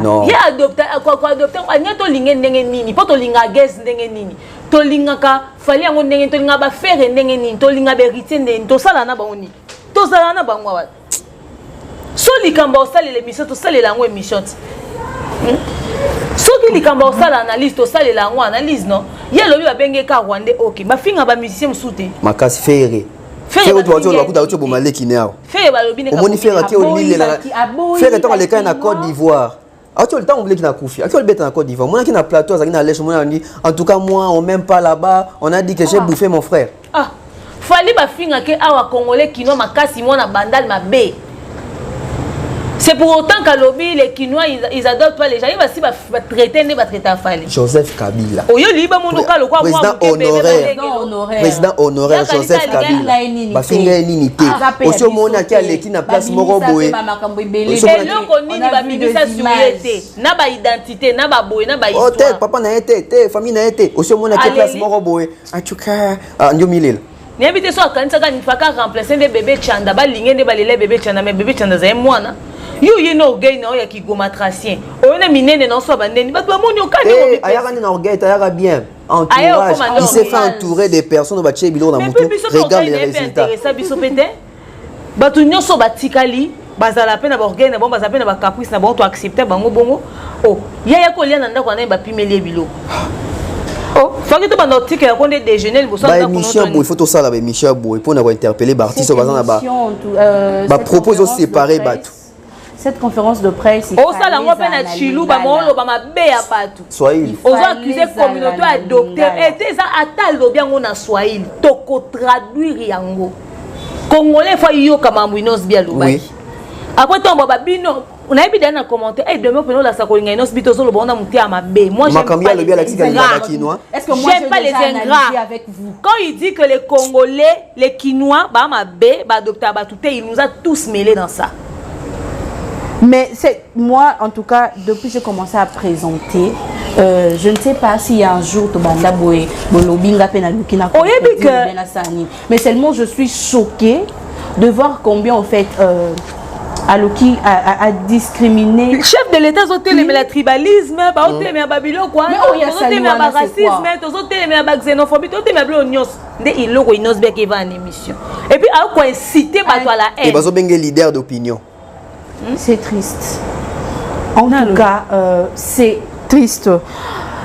Non. Ya adopter quoi adopter nyato linge ndenge nini? Poto linga guest ndenge nini? To linga ka fali yango ndenge to linga ba faire ndenge nini? To linga ba héritier ndenge to sala na baoni. To sala na bangwa wa. So likamba osala l'émission to sala lango émission. So ki likamba osala analyse to sala lango analyse non. Ye lobi ba benge ka Rwanda OK. Ba finga ba musicien msute. Makasi faire. Faire autre chose bakuta auto bomale kinao. Faire ba lobi ne ka. Omoni faire ki olile la. Faire tant le cas na Côte d'Ivoire. Actuellement, tant on voulait qu'il a Koufi. Actuellement, bête en Côte d'Ivoire. Moi, qui n'a plateau, ça qui n'a lèche, moi, on dit. En tout cas, moi, on m'aime pas là-bas. On a dit que j'ai bouffé mon frère. Ah, fallait pas finir que awa Congolais qui n'ont ma casse, moi, na bandal ma baie. C'est pour autant qu'à lobby, les Kinois, ils adoptent pas les gens. Ils vont traiter, ils vont traiter à Fali. Joseph Kabila. Oh, il libre mon local, quoi, président honoraire. Président honoraire Joseph Kabila. Bafinga nini te. Aussi au monde qui a l'équipe na place Moroboé. Et là, on dit ba mimisa surité, na ba identité, na ba boy, na ba histoire. Oh, tête, papa na été, famille na été. Aussi au monde qui a place Moroboé. En tout cas, Ndio Milil. N'habite soit quand ça gagne pas qu'à remplacer des bébés Chanda, ba lingé des balélé bébé Chanda, mais bébé Chanda c'est moi na. Yo yeno orgueil na ya kigoma tracien oyena minene na so bandeni bato bamoni okani obi ayaka na orgueil ayaka bien entourage il s'est fait entourer des personnes ba tche bilo na moto regarde les résultats ça biso pete bato nyoso batikali bazala pe na orgueil na bon bazala pe na ba caprice na bon to accepter bango bongo oh yaya ko lia na ndako na ba pimelie bilo oh faki to bando tika ya konde déjeuner bo so ba émission bo il faut to ça la émission bo pour na interpeller ba artiste bazana ba propose séparer bato. Cette conférence de presse, oh ça la moi peine chilou ba mo lo ba ma be ya patu Swahili aux accuser communauté adopter et ça atal lo bien on a Swahili to ko traduire yango congolais fa yo kama mwinos bien lo ba après ton baba bino on a bien dans commentaire et demain peno la sakolinga inos bito zo lo ba on a mutia ma be moi j'aime pas le bien la kinois est-ce que moi j'aime pas les ingrats avec vous quand il dit que les congolais les quinois ba ma be ba adopter ba tout il nous a tous mêlés dans ça. Mais c'est moi, en tout cas, depuis que j'ai commencé à présenter, je ne sais pas s'il y a un jour Tobanda Boé, Bolobinga Penalukina, mais seulement je suis choquée de voir combien en fait Aloki a discriminé. Le chef de l'État mais le tribalisme, mais Babylone quoi, mais racisme, mais xénophobie, il va en émission. Et puis à quoi inciter à la haine. Et bazo bengue leader d'opinion. C'est triste. En tout cas, c'est triste.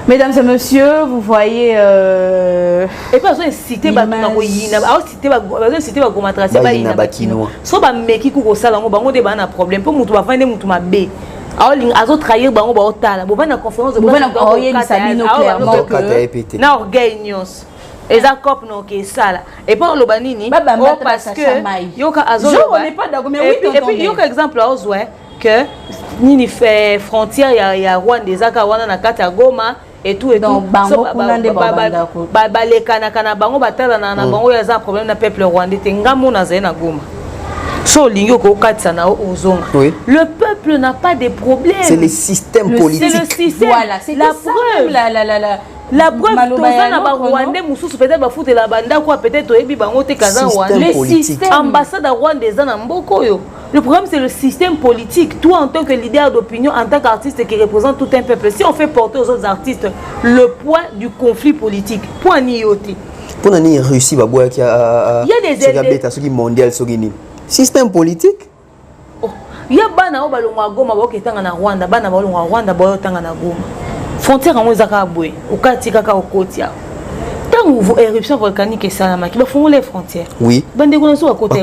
Mesdames et messieurs, vous voyez. Et puis, on a cité problème. Pour nous, trahir la conférence de et ça cop non que ça là et pas le banini parce que yoka azo et puis yoka exemple que nini fait frontière il y a Rwanda des akawana na kata Goma et tout et donc bango kunande les kana bango batala na bango ya za problème na peuple rwandais tengambo na zena Goma so lingo ko katsa na ozonga le peuple n'a pas de problème c'est le système politique c'est le système voilà c'est la preuve la preuve tozana ba Rwandais mususu peut-être ba foutre la banda quoi peut-être oyebi bango te kaza Rwandais le système ambassade rwandaise na mboko yo. Le problème c'est le système politique. Toi en tant que leader d'opinion, en tant qu'artiste qui représente tout un peuple, si on fait porter aux autres artistes le poids du conflit politique, point nioté. Pour nani Russie ba boya ki a il y a des aides qui mondial sogini. Système politique. Il y a bana o balongwa Goma ba oketanga na Rwanda, bana balongwa Rwanda ba otanga na Goma. Frontière en ezaka boye, okati kaka okotia. Tant où éruption volcanique salama ki ba fongo les frontières. Oui. Bande ko so côté.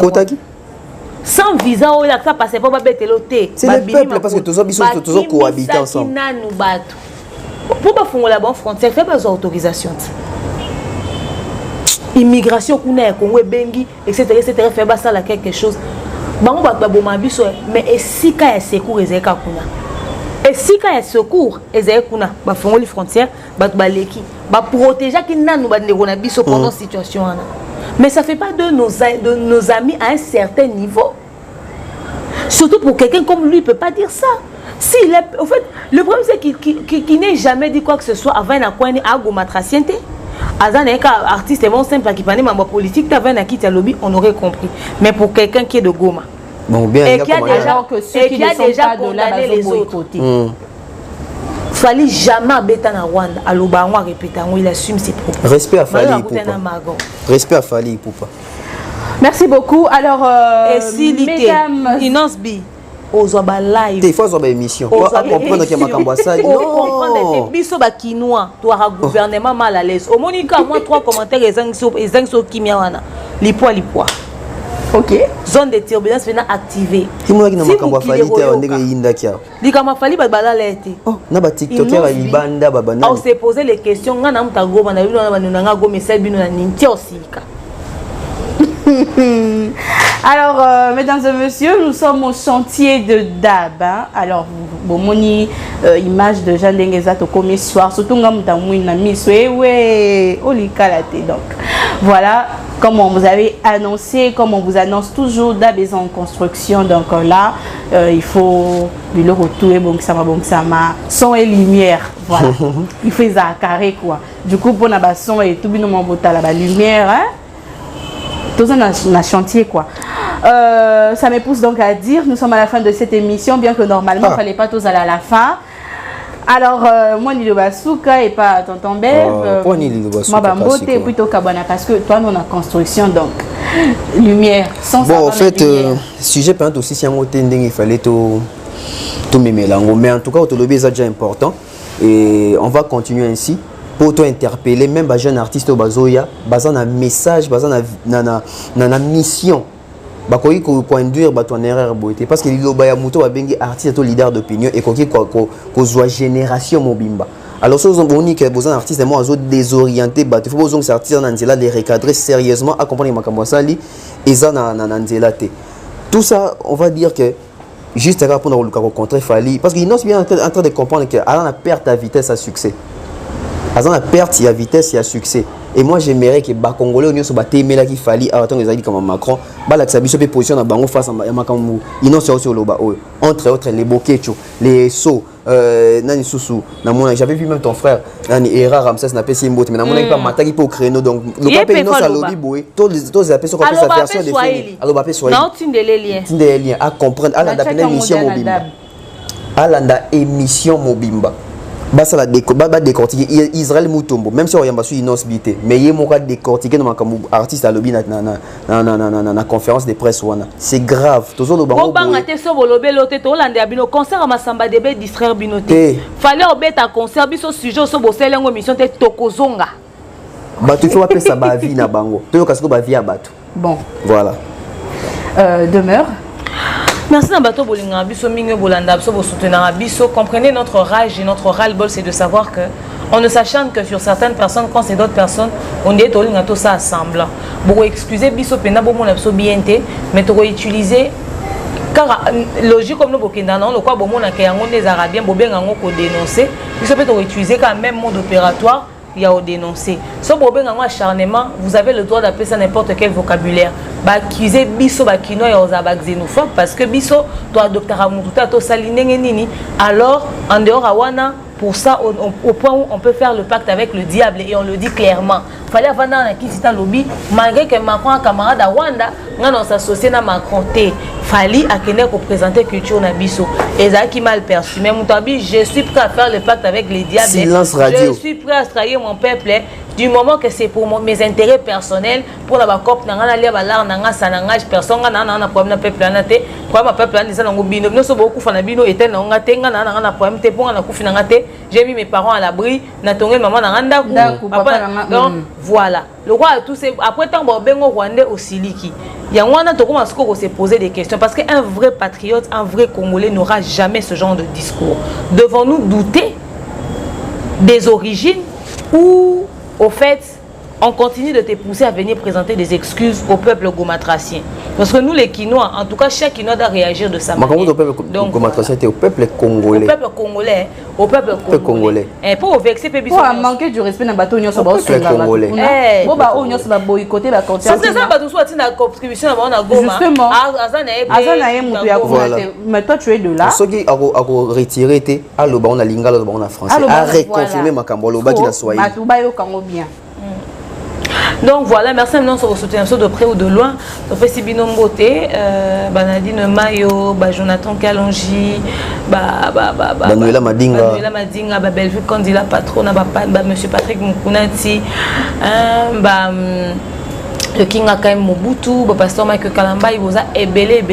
Sans visa ou là ça passe pas beteloté. C'est le peuple parce que tous os cohabitent ensemble. Pour pas fongo la bonne frontière, fait pas autorisation. Immigration kuna Congo bengi etc. fait pas ça là quelque chose. Bango ba boma biso mais esika ya secours ezeka kuna. Et si quand il y a secours, ba fongo les frontières, ba baleki, ba protéger qui nanu ba ndekona biso pendant situation là. Mais ça fait pas de nos amis à un certain niveau. Surtout pour quelqu'un comme lui, il peut pas dire ça. Si en fait, le problème c'est qu'il n'ait jamais dit quoi que ce soit avant na kwani a Goma traciente. Azan est un artiste bon simple qui parlait ma politique, t'avais na qui lobby, on aurait compris. Mais pour quelqu'un qui est de Goma. Bon, bien, et qui a déjà condamné les autres. Fallait jamais bêta na Rwanda. Aloba on répéter, il assume ses propos. Respect à Fali Poupa. Respect à Fali Poupa. Merci beaucoup. Alors, mesdames, Inosbi, ozoba live. Il faut ozoba émission. Pour comprendre que makambo ça. Pour comprendre que biso ba kinois, toi ra gouvernement mal à l'aise. Au monika moi 3 commentaires ezangso kimia wana. Lipwa. Ok. Zone de turbulence venant activée. Si moi qui n'a pas fallu te ndenge yinda kia. Likama fali ba balala été. Oh, na ba TikToker ba libanda ba banana. On s'est posé les questions ngana muta goma na bino na banuna go message bino na ninti osika. Alors, mesdames et messieurs, nous sommes au chantier de Dab. Hein? Alors, Bomoni, image de Jean Dengeza au commis soir, surtout Ngamoutamouina Miswe, ouais, Olikalate. Donc, voilà, comme on vous avait annoncé, comme on vous annonce toujours, Dab est en construction. Donc là, il faut le retouer, bon sama, son et lumière. Voilà, il fait ça carré quoi. Du coup, pour la son et tout, bien la lumière, hein? Tout ça dans chantier quoi. Ça me pousse donc à dire, nous sommes à la fin de cette émission, bien que normalement il ne fallait pas tous aller à la fin. Alors, moi Nilo Basuka et pas Tonton Bev, moi Bambote et plutôt Kabana parce que toi nous on a construction donc lumière sans bon en fait sujet peut être aussi si il fallait tout mélanger mais en tout cas au lobby c'est déjà important et on va continuer ainsi. Pour interpeller même les jeunes artistes au bazoya bazan un message bazan na mission bakoki ko conduire bato en erreur boité parce que liloba ya muto babengi artiste to leader d'opinion et koki ko zoa génération mobimba alors ce sont boni que besoin artiste moi azo désorienté bato faut besoin que ces artistes nanzela les recadrer sérieusement accompagner makambo sali eza na nanzela te tout ça on va dire que juste à répondre au contre Fali parce qu'il est bien en train de comprendre que à la perte à vitesse à succès. Avant la perte, il y a vitesse, il y a succès. Et moi, j'aimerais que les Congolais soient battus, mais là, qu'il fallait, attends, ils ont dit comme Macron, bah, ça a position dans Bango face à Makamou. Ils n'ont pas sur le bas. Entre autres, les Bokecho, les Sceaux, Nani Soussou, j'avais vu même ton frère, Nani Era Ramsès n'a pas si mot, mais n'a pas matagi pour créneau donc le papier non ça lobby boy, tous les appels sont comme sa version définie. Alors bah soit. Non, tu des liens à comprendre à la émission Mobimba. À la émission Mobimba. Bah ça la décortiquer Israël Mutombo même si on y a pas su innosbité mais il y a décortiquer dans comme artiste à lobby na conférence de presse wana c'est grave toujours le bango bon ngate so bolobe lote to lande abino concert masamba debe distraire binoté fallait obeta concert biso sujet so bosele ngo émission te tokozonga bah tu faut appeler ça ba vie na bango to kasiko ba vie à bato bon voilà demeure. Merci Nabato Bolinga Biso Mingo Bolanda Biso soutenir Biso. Comprenez notre rage et notre ras-le-bol, c'est de savoir que on ne s'acharne que sur certaines personnes quand c'est d'autres personnes. On dit tout ça ensemble. Pour excuser Biso Pena Bomo Biso BNT, mais pour utiliser car logique comme nous Bokenda non, le quoi Bomo na Kayango des Arabiens Bobengango ko dénoncer. Biso peut utiliser quand même mode opératoire. Il y a au dénoncer. Si vous avez un acharnement, vous avez le droit d'appeler ça n'importe quel vocabulaire. Accuser Biso Bakino et Ozaba xénophobe parce que Biso doit adopter à Moututa to Salinenini. Alors, en dehors à Wana, pour ça, au point où on peut faire le pacte avec le diable et on le dit clairement. Fallait avoir un qui s'est lobby, malgré que Macron, un camarade à Wanda, on s'associe à Macron. Fallait à Kenya représenter culture Nabiso. Et ça qui mal perçu. Mais Moutabi, je suis prêt à faire le pacte avec les diables. Silence radio. Je suis prêt à trahir mon peuple du moment que c'est pour mes intérêts personnels. Pour la COP, personne n'a problème peuple j'ai mis mes parents à l'abri, donc voilà. Le roi a tous ces après tant bengo rwandais au siliki. Il y a un to commence à se poser des questions parce qu'un vrai patriote, un vrai Congolais n'aura jamais ce genre de discours. Devons-nous douter des origines ou au fait on continue de te pousser à venir présenter des excuses au peuple gomatracien. Parce que nous les Kinois, en tout cas chaque Kinois doit réagir de sa manière. Donc gomatracien était au peuple congolais. Au peuple congolais, au peuple congolais. Et pour vexer pour manquer du respect dans bateau nyonso ba congolais. Bon ba o nyonso ba boycotter ba concert. C'est ça bateau soit na contribution na Goma. Justement. Azana mutu ya mais toi tu es de là. Ce qui a retiré était à lo ba on a lingala lo ba on a français. A reconfirmer makambo lo ba ki na swahili. Bato ba yo kango bien. Donc voilà, merci maintenant sur vos soutiens de près ou de loin. On fait Sibino Mboté, Banadine Mayo, Jonathan Kalonji, Manuela Madinga, Bellevue Candila Patron, Monsieur Patrick Mukunati, le King a quand même Mobutu, le pasteur Michael Kalamba, il vous a belé,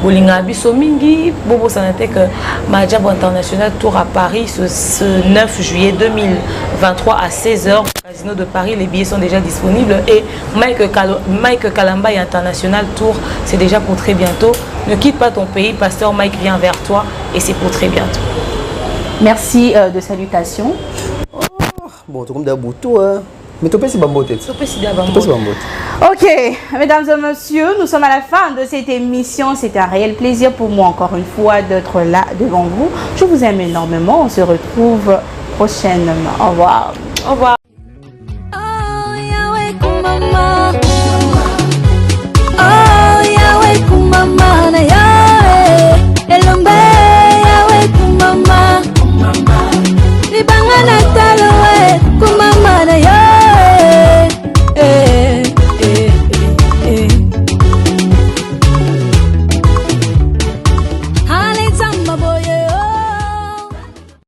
Bolinga Biso Mingi, Bobo Sanate que Majab International Tour à Paris ce 9 juillet 2023 à 16h. Casino de Paris, les billets sont déjà disponibles et Mike Kalamba et International Tour, c'est déjà pour très bientôt. Ne quitte pas ton pays, pasteur Mike vient vers toi et c'est pour très bientôt. Merci de salutations. Bon, tout comme d'Aboutou, mais tu peux si bambote. Ok, mesdames et messieurs, nous sommes à la fin de cette émission. C'est un réel plaisir pour moi encore une fois d'être là devant vous. Je vous aime énormément. On se retrouve prochainement. Au revoir. Au revoir.